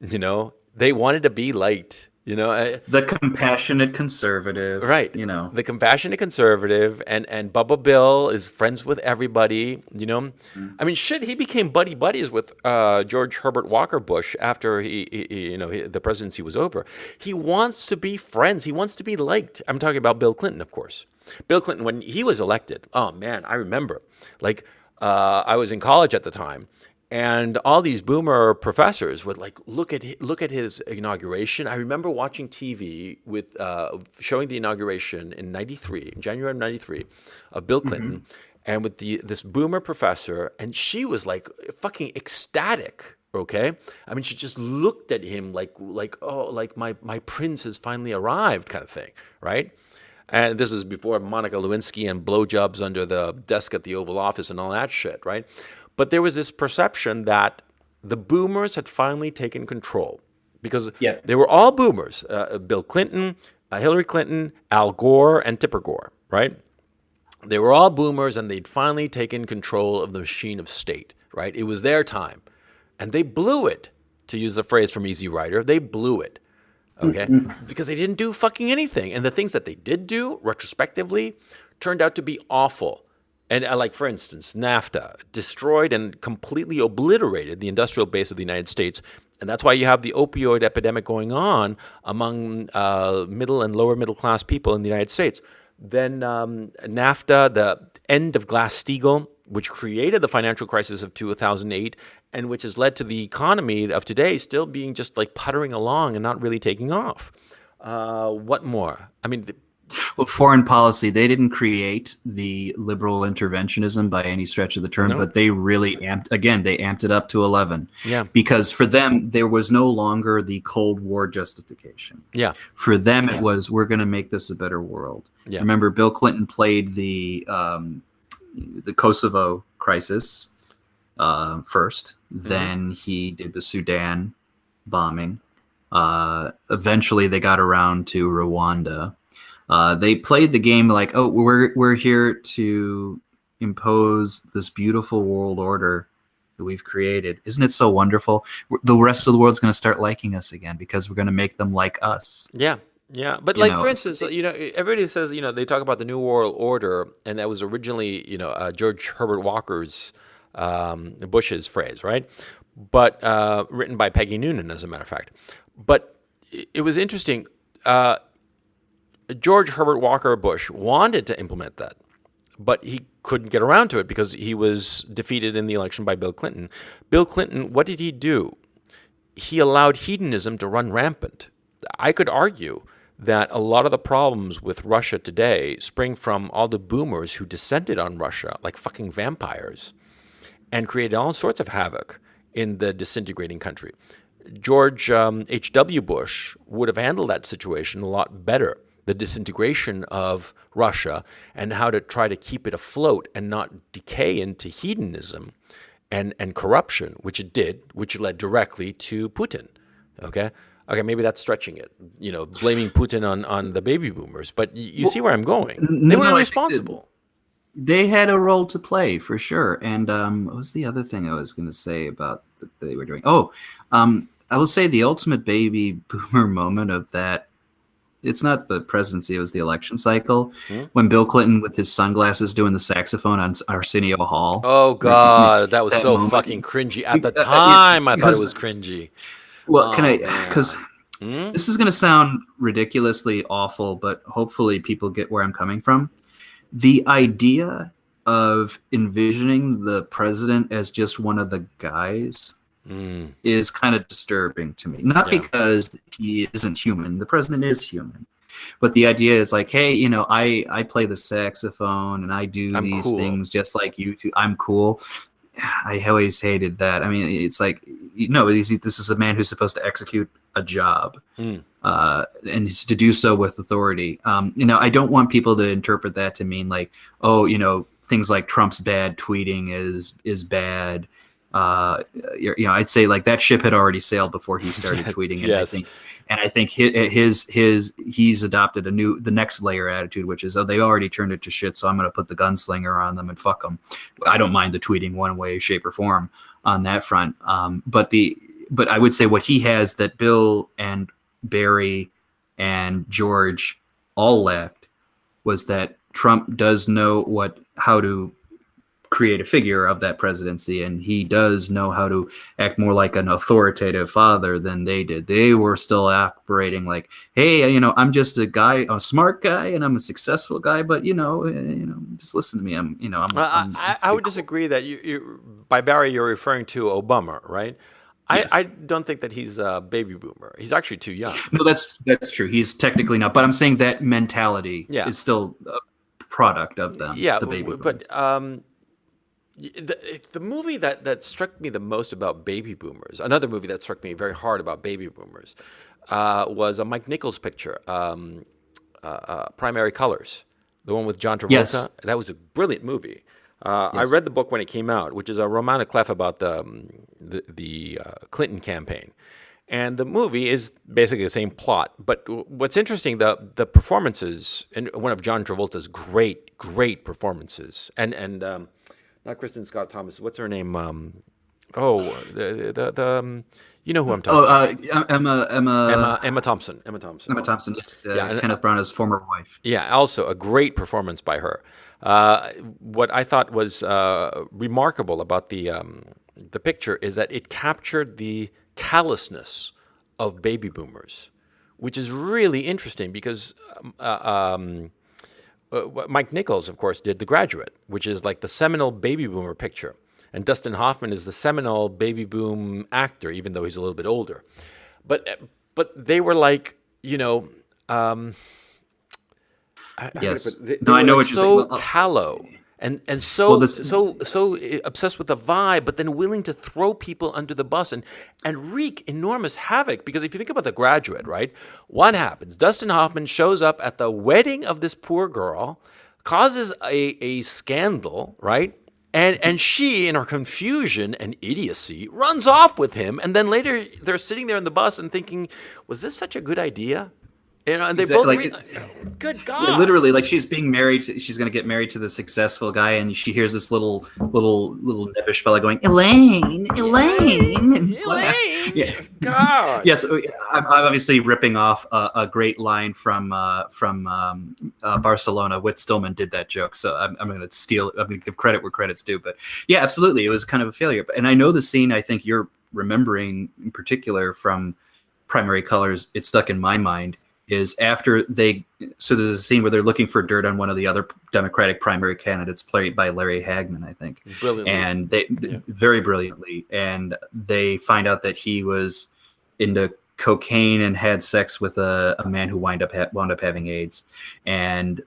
They wanted to be liked. The compassionate conservative, right? The compassionate conservative, and Bubba Bill is friends with everybody. I mean, shit. He became buddies with George Herbert Walker Bush after the presidency was over. He wants to be friends. He wants to be liked. I'm talking about Bill Clinton, of course. Bill Clinton, when he was elected, oh man, I remember. I was in college at the time. And all these boomer professors would look at his inauguration. I remember watching TV with showing the inauguration in January of '93, of Bill Clinton, and with this boomer professor, and she was like fucking ecstatic, Okay, I mean, she just looked at him like oh, like my prince has finally arrived, kind of thing, right? And this is before Monica Lewinsky and blowjobs under the desk at the Oval Office and all that shit, right? But there was this perception that the boomers had finally taken control because they were all boomers: Bill Clinton, Hillary Clinton, Al Gore, and Tipper Gore, right? They were all boomers, and they'd finally taken control of the machine of state, right? It was their time. And they blew it, to use a phrase from Easy Rider. They blew it, okay? Because they didn't do fucking anything. And the things that they did do, retrospectively, turned out to be awful. And like, for instance, NAFTA destroyed and completely obliterated the industrial base of the United States. And that's why you have the opioid epidemic going on among middle and lower middle class people in the United States. Then NAFTA, the end of Glass-Steagall, which created the financial crisis of 2008 and which has led to the economy of today still being just like puttering along and not really taking off. What more? I mean, well, foreign policy, they didn't create the liberal interventionism by any stretch of the term, but they really amped it up to 11. Yeah. Because for them, there was no longer the Cold War justification. Yeah. For them, it was, we're going to make this a better world. Yeah. Remember, Bill Clinton played the Kosovo crisis first. Then he did the Sudan bombing. Eventually, they got around to Rwanda. They played the game like, oh, we're here to impose this beautiful world order that we've created. Isn't it so wonderful? The rest of the world's going to start liking us again because we're going to make them like us. Yeah. Yeah, but like, for instance, everybody says, they talk about the New World Order, and that was originally, George Herbert Walker's, Bush's phrase, right? But written by Peggy Noonan, as a matter of fact. But it was interesting. George Herbert Walker Bush wanted to implement that, but he couldn't get around to it because he was defeated in the election by Bill Clinton. Bill Clinton, what did he do? He allowed hedonism to run rampant. I could argue that a lot of the problems with Russia today spring from all the boomers who descended on Russia like fucking vampires and created all sorts of havoc in the disintegrating country. George H.W. Bush would have handled that situation a lot better, the disintegration of Russia and how to try to keep it afloat and not decay into hedonism and corruption, which it did, which led directly to Putin, okay? Okay, maybe that's stretching it, blaming Putin on the baby boomers. But you see where I'm going. They were responsible. They had a role to play, for sure. And what was the other thing I was going to say about that they were doing? I will say the ultimate baby boomer moment of that, it's not the presidency, it was the election cycle, when Bill Clinton with his sunglasses doing the saxophone on Arsenio Hall. Oh, God, that was so moment. Fucking cringy. At the time, I thought it was cringy. Well, because this is going to sound ridiculously awful, but hopefully people get where I'm coming from. The idea of envisioning the president as just one of the guys is kind of disturbing to me. Not because he isn't human. The president is human. But the idea is like, hey, I play the saxophone and I do these things just like you two. I'm cool. I always hated that. I mean, it's like, this is a man who's supposed to execute a job and to do so with authority. I don't want people to interpret that to mean like, things like Trump's bad tweeting is bad. I'd say like that ship had already sailed before he started tweeting. And yes. I think he's adopted the next layer attitude, which is, they already turned it to shit, so I'm going to put the gunslinger on them and fuck them. I don't mind the tweeting one way, shape, or form on that front. But I would say what he has that Bill and Barry and George all lacked was that Trump does know how to create a figure of that presidency, and he does know how to act more like an authoritative father than they did. They were still operating like, hey, I'm just a smart guy and I'm a successful guy, but just listen to me. I would disagree that you by Barry you're referring to Obama, right? Yes. I don't think that he's a baby boomer. He's actually too young. No, that's true. He's technically not, but I'm saying that mentality is still a product of them. Yeah, the baby but The movie that struck me the most about baby boomers, another movie that struck me very hard about baby boomers, was a Mike Nichols picture, Primary Colors, the one with John Travolta. Yes. That was a brilliant movie. I Yes. read the book when it came out, which is a roman à clef about the Clinton campaign. And the movie is basically the same plot. But what's interesting, the performances, and one of John Travolta's great performances, and not Kristen Scott Thomas, what's her name? You know who I'm talking about. Emma Thompson. Emma Thompson. Emma Thompson, yes. Yeah, Kenneth Branagh's former wife. Yeah, also a great performance by her. What I thought was remarkable about the picture is that it captured the callousness of baby boomers, which is really interesting because Mike Nichols, of course, did The Graduate, which is like the seminal baby boomer picture. And Dustin Hoffman is the seminal baby boom actor, even though he's a little bit older. But they were like, Yes. They No, I know what you're saying. so callow and so obsessed with the vibe, but then willing to throw people under the bus and wreak enormous havoc. Because if you think about The Graduate, right, what happens? Dustin Hoffman shows up at the wedding of this poor girl, causes a scandal, right? And she, in her confusion and idiocy, runs off with him. And then later they're sitting there in the bus and thinking, was this such a good idea? And they Exactly. both good God. Literally, like she's being married. She's going to get married to the successful guy, and she hears this little nebbish fella going, Elaine. Yeah. God. Yes, I'm obviously ripping off a great line from Barcelona. Whit Stillman did that joke, so I'm going to steal. I'm going to give credit where credit's due. But yeah, absolutely, it was kind of a failure. And I know the scene. I think you're remembering in particular from Primary Colors. It stuck in my mind. Is after so there's a scene where they're looking for dirt on one of the other Democratic primary candidates, played by Larry Hagman, I think. Brilliantly. And very brilliantly. And they find out that he was into cocaine and had sex with a man who wound up having AIDS. And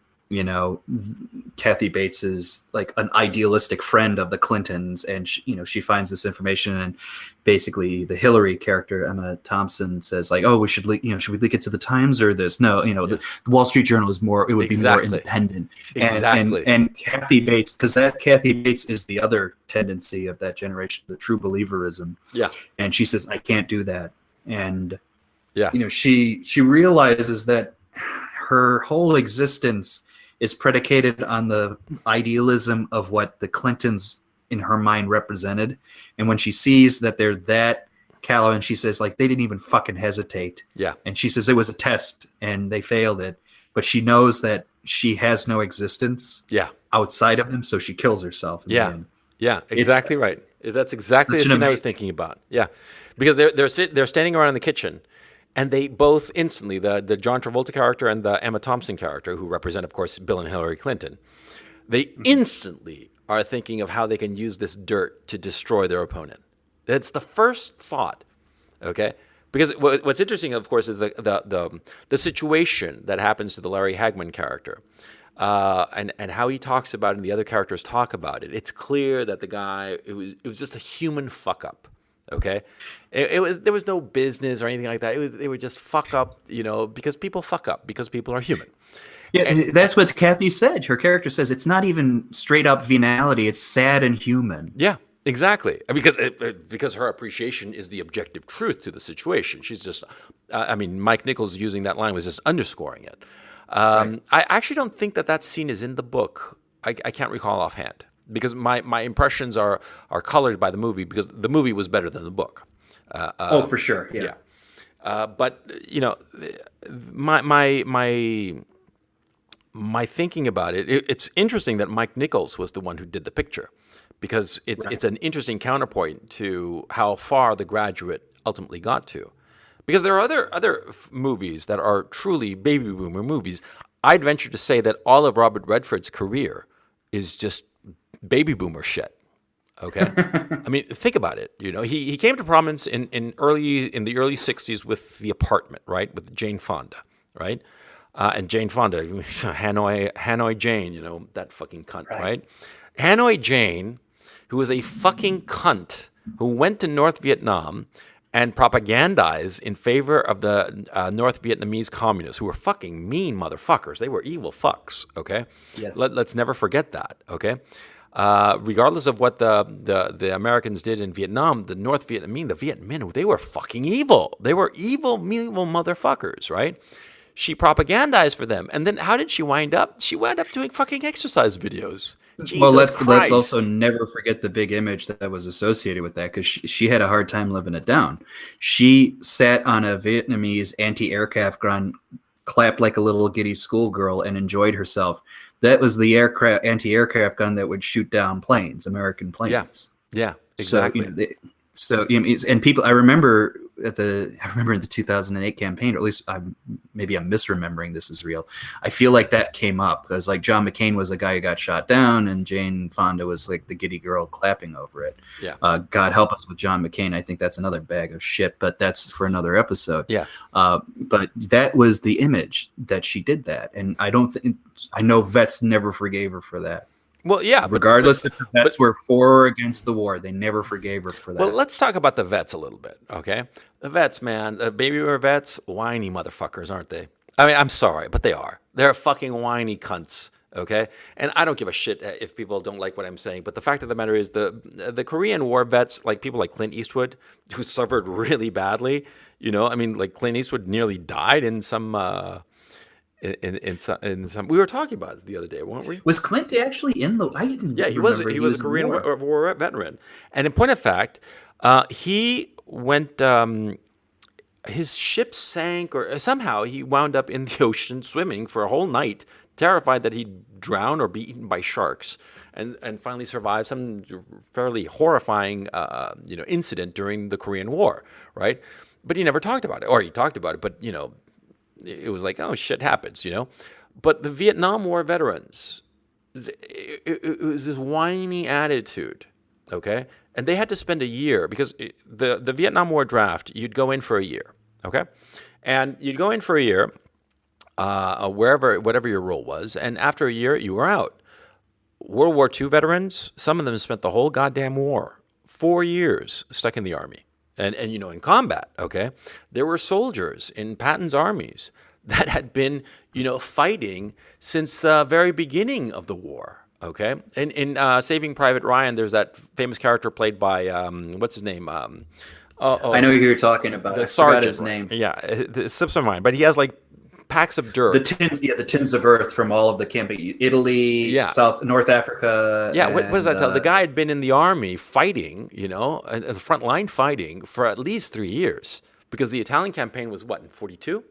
Kathy Bates is like an idealistic friend of the Clintons, and she finds this information, and basically the Hillary character, Emma Thompson, says like, "Oh, should we leak it to the Times or this?" No, the Wall Street Journal is more. It would be more independent. Exactly. And Kathy Bates, because Kathy Bates is the other tendency of that generation, the true believerism. Yeah. And she says, "I can't do that." And she realizes that her whole existence is predicated on the idealism of what the Clintons in her mind represented. And when she sees that they're that callow, and she says, like, they didn't even fucking hesitate. Yeah. And she says it was a test and they failed it. But she knows that she has no existence outside of them, so she kills herself. Yeah. Exactly right. That's exactly the scene I was thinking about. Yeah. Because they're standing around in the kitchen, and they both instantly, the John Travolta character and the Emma Thompson character, who represent, of course, Bill and Hillary Clinton, they instantly are thinking of how they can use this dirt to destroy their opponent. That's the first thought, okay? Because what's interesting, of course, is the situation that happens to the Larry Hagman character, and how he talks about it and the other characters talk about it. It's clear that the guy, it was just a human fuck up. Okay, there was no business or anything like that. They were just fuck up, because people fuck up, because people are human. Yeah, that's what Kathy said. Her character says it's not even straight up venality; it's sad and human. Yeah, exactly. Because her appreciation is the objective truth to the situation. She's just, Mike Nichols using that line was just underscoring it. Right. I actually don't think that scene is in the book. I can't recall offhand. Because my impressions are colored by the movie, because the movie was better than the book. For sure, yeah. But my thinking about it's interesting that Mike Nichols was the one who did the picture, because it's an interesting counterpoint to how far The Graduate ultimately got to. Because there are other movies that are truly baby boomer movies. I'd venture to say that all of Robert Redford's career is just baby boomer shit. Okay. Think about it. He came to prominence in the early 60s with The Apartment, right? With Jane Fonda, right? And Jane Fonda, Hanoi Jane, that fucking cunt, right? Hanoi Jane, who was a fucking cunt who went to North Vietnam and propagandized in favor of the North Vietnamese communists, who were fucking mean motherfuckers. They were evil fucks, okay? Yes. Let's never forget that, okay? Regardless of what the Americans did in Vietnam, the North Vietnamese, the Viet Minh, they were fucking evil. They were evil motherfuckers, right? She propagandized for them. And then how did she wind up? She wound up doing fucking exercise videos. Well, let's also never forget the big image that was associated with that, because she had a hard time living it down. She sat on a Vietnamese anti-aircraft gun, clapped like a little giddy schoolgirl, and enjoyed herself. That was the anti-aircraft gun that would shoot down planes, American planes. Yeah, exactly. And people, I remember in the 2008 campaign, or at least maybe I'm misremembering this is real. I feel like that came up because like John McCain was the guy who got shot down, and Jane Fonda was like the giddy girl clapping over it. Yeah. God help us with John McCain. I think that's another bag of shit, but that's for another episode. Yeah. But that was the image that she did that, and I know vets never forgave her for that. Well, yeah. Regardless if the vets were for or against the war, they never forgave her for that. Well, let's talk about the vets a little bit, okay? The vets, man, the baby boomer vets, whiny motherfuckers, aren't they? I mean, I'm sorry, but they are. They're fucking whiny cunts, okay? And I don't give a shit if people don't like what I'm saying, but the fact of the matter is the Korean War vets, like people like Clint Eastwood, who suffered really badly, I mean, like Clint Eastwood nearly died in some... In some, we were talking about it the other day, weren't we? Was Clint actually in the? I didn't. Yeah, he was a Korean War veteran, and in point of fact, he went. His ship sank, or somehow he wound up in the ocean swimming for a whole night, terrified that he'd drown or be eaten by sharks, and finally survived some fairly horrifying incident during the Korean War, right? But he never talked about it, or he talked about it, but it was like, oh, shit happens, But the Vietnam War veterans, it was this whiny attitude, okay? And they had to spend a year, because the Vietnam War draft, you'd go in for a year, okay? And you'd go in for a year, whatever your role was, and after a year, you were out. World War II veterans, some of them spent the whole goddamn war, 4 years stuck in the army. And in combat, okay, there were soldiers in Patton's armies that had been, fighting since the very beginning of the war, okay? In Saving Private Ryan, there's that famous character played by, what's his name? I know who you're talking about. The I sergeant. His name. Yeah, it slips my mind. But he has like packs of dirt. The tins of earth from all of the campaign, Italy, North Africa. Yeah, what does that tell? The guy had been in the army fighting, in the front line fighting for at least 3 years, because the Italian campaign was what, in 42?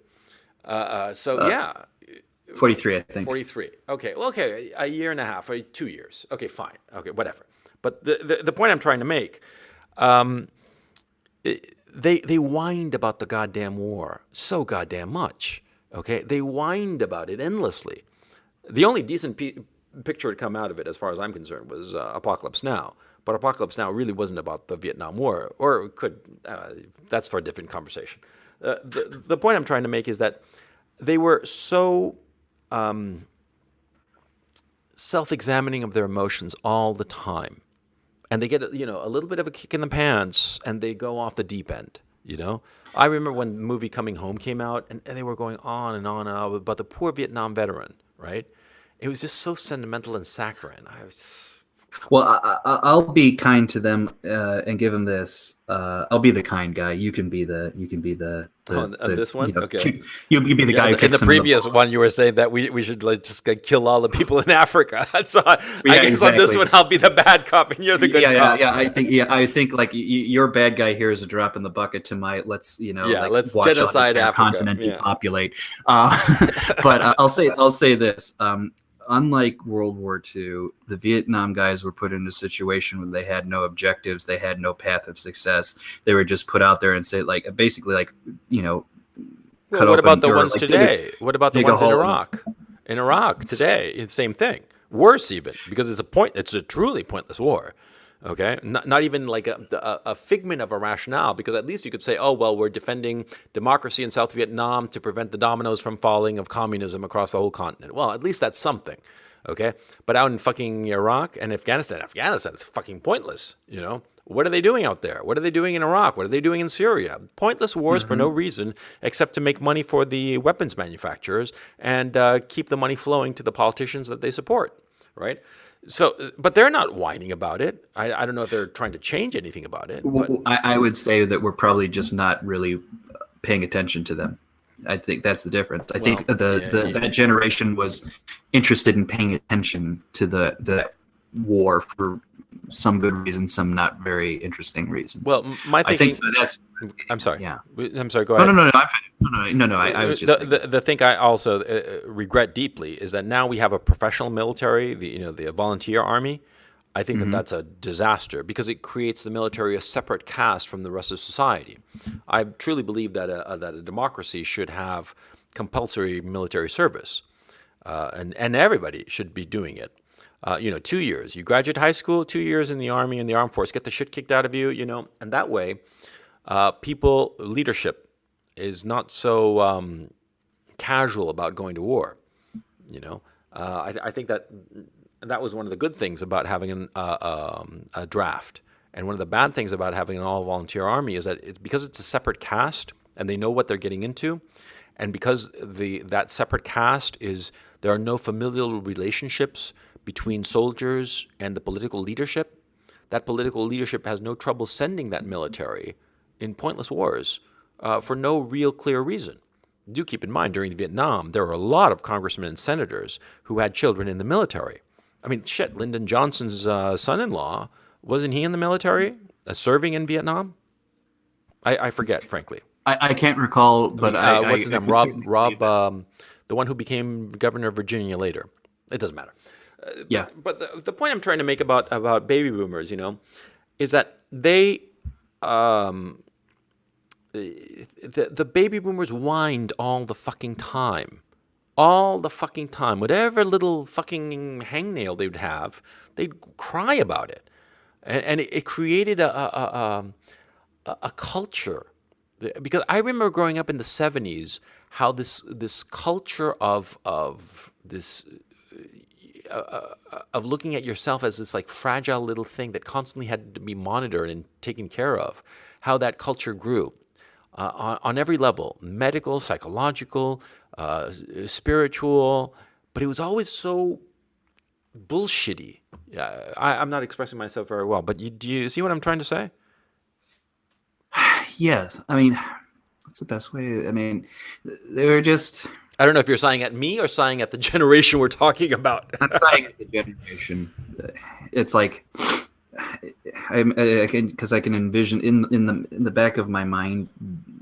43, I think. 43. Okay, well, okay, a year and a half, or 2 years. Okay, fine. Okay, whatever. But the point I'm trying to make, they whined about the goddamn war so goddamn much. Okay, they whined about it endlessly. The only decent picture to come out of it, as far as I'm concerned, was Apocalypse Now. But Apocalypse Now really wasn't about the Vietnam War, or it could. That's for a different conversation. The point I'm trying to make is that they were so self-examining of their emotions all the time, and they get a little bit of a kick in the pants, and they go off the deep end. I remember when the movie Coming Home came out, and they were going on and on and on about the poor Vietnam veteran, right? It was just so sentimental and saccharine. Well, I'll be kind to them and give them this. I'll be the kind guy. You can be the this one. Okay, you be the guy. Who in the previous one, you were saying that we should just kill all the people in Africa. So I guess exactly. On this one, I'll be the bad cop, and you're the good cop. I think like your bad guy here is a drop in the bucket to my let's genocide Africa, continent depopulate. But I'll say this. Unlike World War II, the Vietnam guys were put in a situation where they had no objectives, they had no path of success. They were just put out there and say, like, basically, like, what about the ones today? What about the ones in Iraq? In Iraq today, it's the same thing. Worse even, because it's a truly pointless war. Okay, not even like a figment of a rationale, because at least you could say, oh, well, we're defending democracy in South Vietnam to prevent the dominoes from falling of communism across the whole continent. Well, at least that's something. Okay, but out in fucking Iraq and Afghanistan, it's fucking pointless. You know, what are they doing out there? What are they doing in Iraq? What are they doing in Syria? Pointless wars for no reason except to make money for the weapons manufacturers and keep the money flowing to the politicians that they support, right? So, but they're not whining about it. I don't know if they're trying to change anything about it. But I would say that we're probably just not really paying attention to them. I think that's the difference. I think that generation was interested in paying attention to the war for some good reasons, some not very interesting reasons. Well, my thinking, I think that's. I'm sorry. Yeah. I'm sorry. Go ahead. No. I was just the thing I also regret deeply is that now we have a professional military, the volunteer army. I think that that's a disaster because it creates the military a separate caste from the rest of society. I truly believe that a democracy should have compulsory military service, and everybody should be doing it. 2 years. You graduate high school, 2 years in the army, in the armed force, get the shit kicked out of you, and that way, leadership is not so casual about going to war. I think that was one of the good things about having a draft. And one of the bad things about having an all-volunteer army is that because it's a separate caste and they know what they're getting into, and because that separate caste there are no familial relationships between soldiers and the political leadership, that political leadership has no trouble sending that military in pointless wars for no real clear reason. Do keep in mind, during Vietnam, there were a lot of congressmen and senators who had children in the military. I mean, shit, Lyndon Johnson's son-in-law, wasn't he in the military, serving in Vietnam? I forget, frankly. I can't recall, but what's his name? Rob, the one who became governor of Virginia later. It doesn't matter. Yeah. But the point I'm trying to make about baby boomers, is that they, the baby boomers whined all the fucking time. All the fucking time. Whatever little fucking hangnail they would have, they'd cry about it. And it created a culture. Because I remember growing up in the 70s, how this culture of looking at yourself as this like fragile little thing that constantly had to be monitored and taken care of, how that culture grew on every level, medical, psychological, spiritual, but it was always so bullshitty. I'm not expressing myself very well, but do you see what I'm trying to say? Yes. I mean, what's the best way? I mean, they were just... I don't know if you're sighing at me or sighing at the generation we're talking about. I'm sighing at the generation. It's like... I can envision in the back of my mind,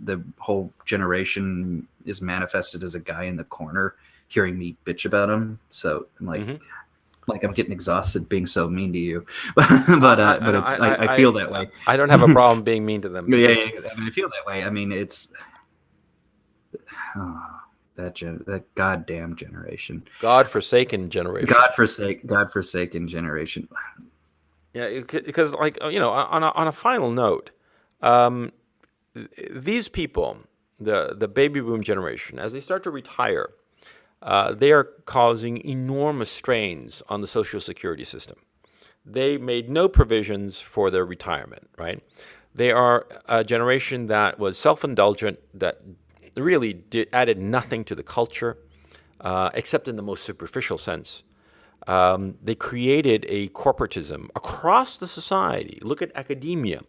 the whole generation is manifested as a guy in the corner hearing me bitch about him. So I'm like I'm getting exhausted being so mean to you, but I feel that way. I don't have a problem being mean to them. Yeah, I mean, I feel that way. I mean, it's that goddamn generation, godforsaken generation, godforsaken generation. Yeah, because on a final note, these people, the baby boom generation, as they start to retire, they are causing enormous strains on the Social Security system. They made no provisions for their retirement, right? They are a generation that was self-indulgent, that really added nothing to the culture, except in the most superficial sense. They created a corporatism across the society. Look at academia,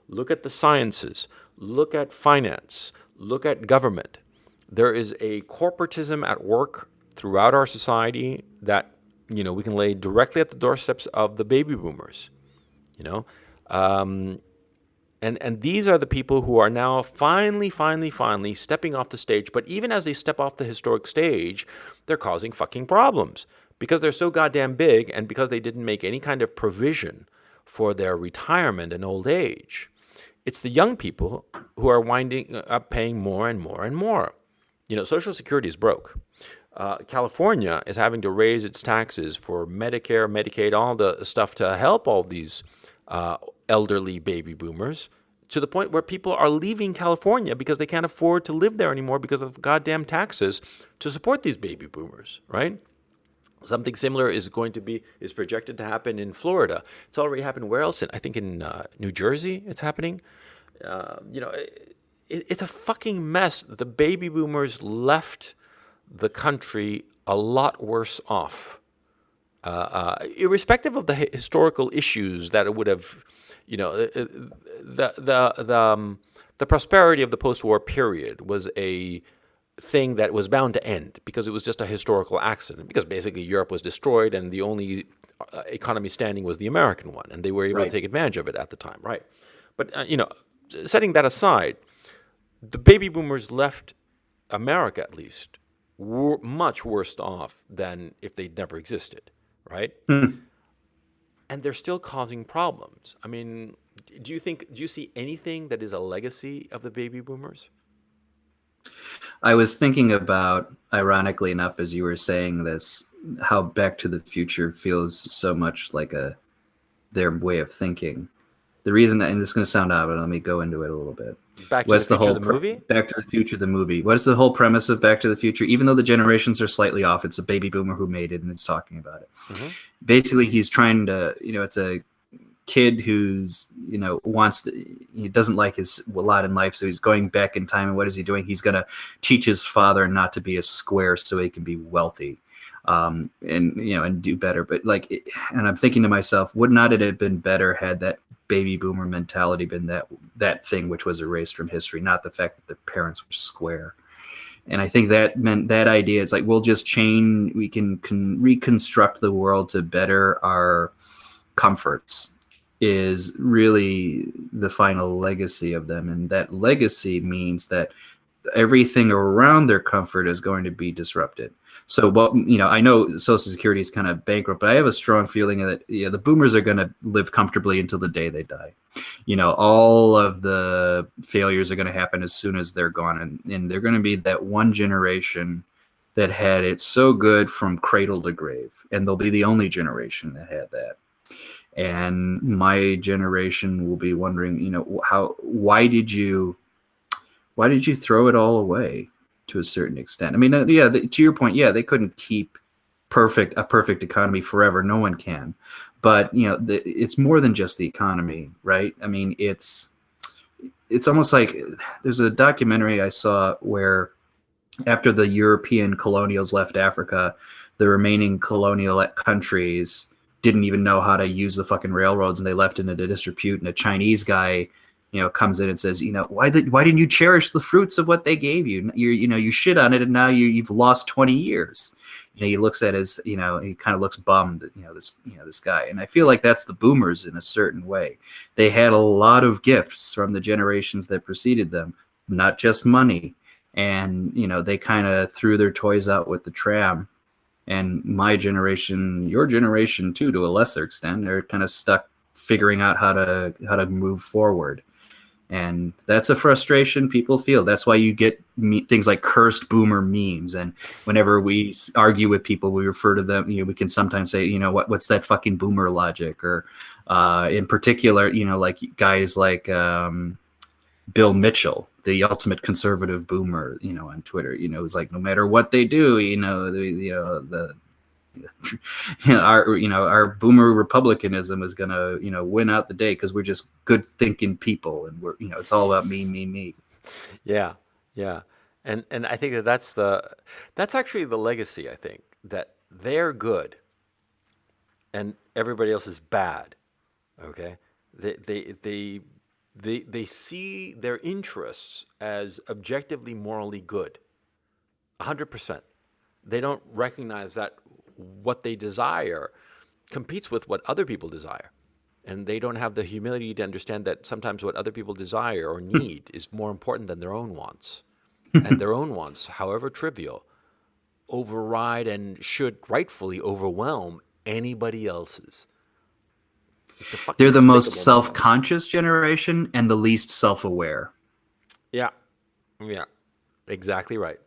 look at the sciences, look at finance, look at government. There is a corporatism at work throughout our society that we can lay directly at the doorsteps of the baby boomers. And these are the people who are now finally stepping off the stage. But even as they step off the historic stage, they're causing fucking problems. Because they're so goddamn big and because they didn't make any kind of provision for their retirement and old age. It's the young people who are winding up paying more and more and more. Social Security is broke. California is having to raise its taxes for Medicare, Medicaid, all the stuff to help all these elderly baby boomers, to the point where people are leaving California because they can't afford to live there anymore because of goddamn taxes to support these baby boomers, right? Something similar is projected to happen in Florida. It's already happened. Where else? I think in New Jersey, it's happening. It's a fucking mess. The baby boomers left the country a lot worse off, irrespective of the historical issues that it would have. The prosperity of the post-war period was a thing that was bound to end because it was just a historical accident, because basically Europe was destroyed and the only economy standing was the American one, and they were able to take advantage of it at the time, right? But setting that aside, the baby boomers left America, at least, much worse off than if they'd never existed, right? And they're still causing problems. I mean, do you see anything that is a legacy of the baby boomers? I was thinking about, ironically enough, as you were saying this, how Back to the Future feels so much like their way of thinking. The reason, and this is going to sound odd, but let me go into it a little bit. Back to the Future, the movie? Back to the Future, the movie. What is the whole premise of Back to the Future? Even though the generations are slightly off, it's a baby boomer who made it and it's talking about it. Mm-hmm. Basically, he's trying to, it's a kid who's, he doesn't like his lot in life, so he's going back in time. And what is he doing? He's going to teach his father not to be a square so he can be wealthy. And do better. But and I'm thinking to myself, would not it have been better had that baby boomer mentality been that thing which was erased from history, not the fact that the parents were square? And I think that meant that idea, it's like, we'll just change, we can reconstruct the world to better our comforts, is really the final legacy of them. And that legacy means that everything around their comfort is going to be disrupted. So, I know Social Security is kind of bankrupt, but I have a strong feeling that the boomers are going to live comfortably until the day they die. All of the failures are going to happen as soon as they're gone. And they're going to be that one generation that had it so good from cradle to grave. And they'll be the only generation that had that. And my generation will be wondering, why did you throw it all away to a certain extent? I mean, to your point, they couldn't keep a perfect economy forever. No one can. But, it's more than just the economy, right? I mean, it's almost like there's a documentary I saw where after the European colonials left Africa, the remaining colonial countries didn't even know how to use the fucking railroads, and they left in a disrepute, and a Chinese guy comes in and says, why didn't you cherish the fruits of what they gave you? You shit on it, and now you've lost 20 years. He looks at his, he kind of looks bummed that, this guy. And I feel like that's the boomers in a certain way. They had a lot of gifts from the generations that preceded them, not just money. And, they kind of threw their toys out with the tram. And my generation, your generation too, to a lesser extent, they're kind of stuck figuring out how to move forward. And that's a frustration people feel. That's why you get things like cursed boomer memes. And whenever we argue with people, we refer to them, we can sometimes say, what's that fucking boomer logic? Or in particular, like guys like Bill Mitchell, the ultimate conservative boomer, on Twitter, it's like, no matter what they do, our boomer republicanism is gonna win out the day because we're just good thinking people, and we're it's all about me. Yeah and I think that's actually the legacy. I think that they're good and everybody else is bad. Okay, they see their interests as objectively morally good 100%. They don't recognize that what they desire competes with what other people desire. And they don't have the humility to understand that sometimes what other people desire or need is more important than their own wants. And their own wants, however trivial, override and should rightfully overwhelm anybody else's. They're the most self-conscious generation and the least self-aware. Yeah. Exactly right.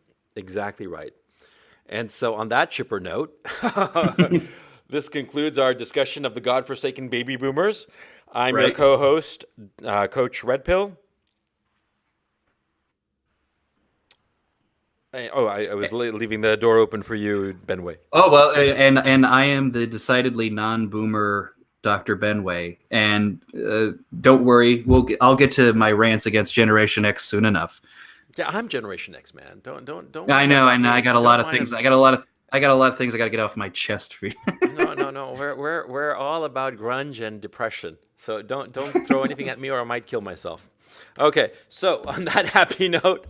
And so on that chipper note, this concludes our discussion of the Godforsaken Baby Boomers. I'm your co-host, Coach Red Pill. I was leaving the door open for you, Benway. Oh well, and I am the decidedly non-boomer Dr. Benway, and don't worry, I'll get to my rants against Generation X soon enough. Yeah, I'm Generation X, man. Don't. I know. I got a lot of things. I got a lot of things I got to get off my chest for you. No. We're all about grunge and depression. So don't throw anything at me, or I might kill myself. Okay. So on that happy note,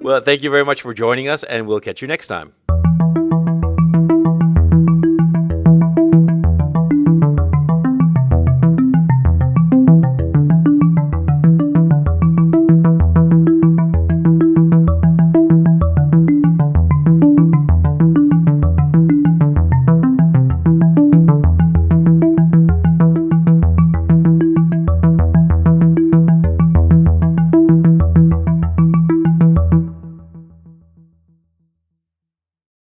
well, thank you very much for joining us, and we'll catch you next time.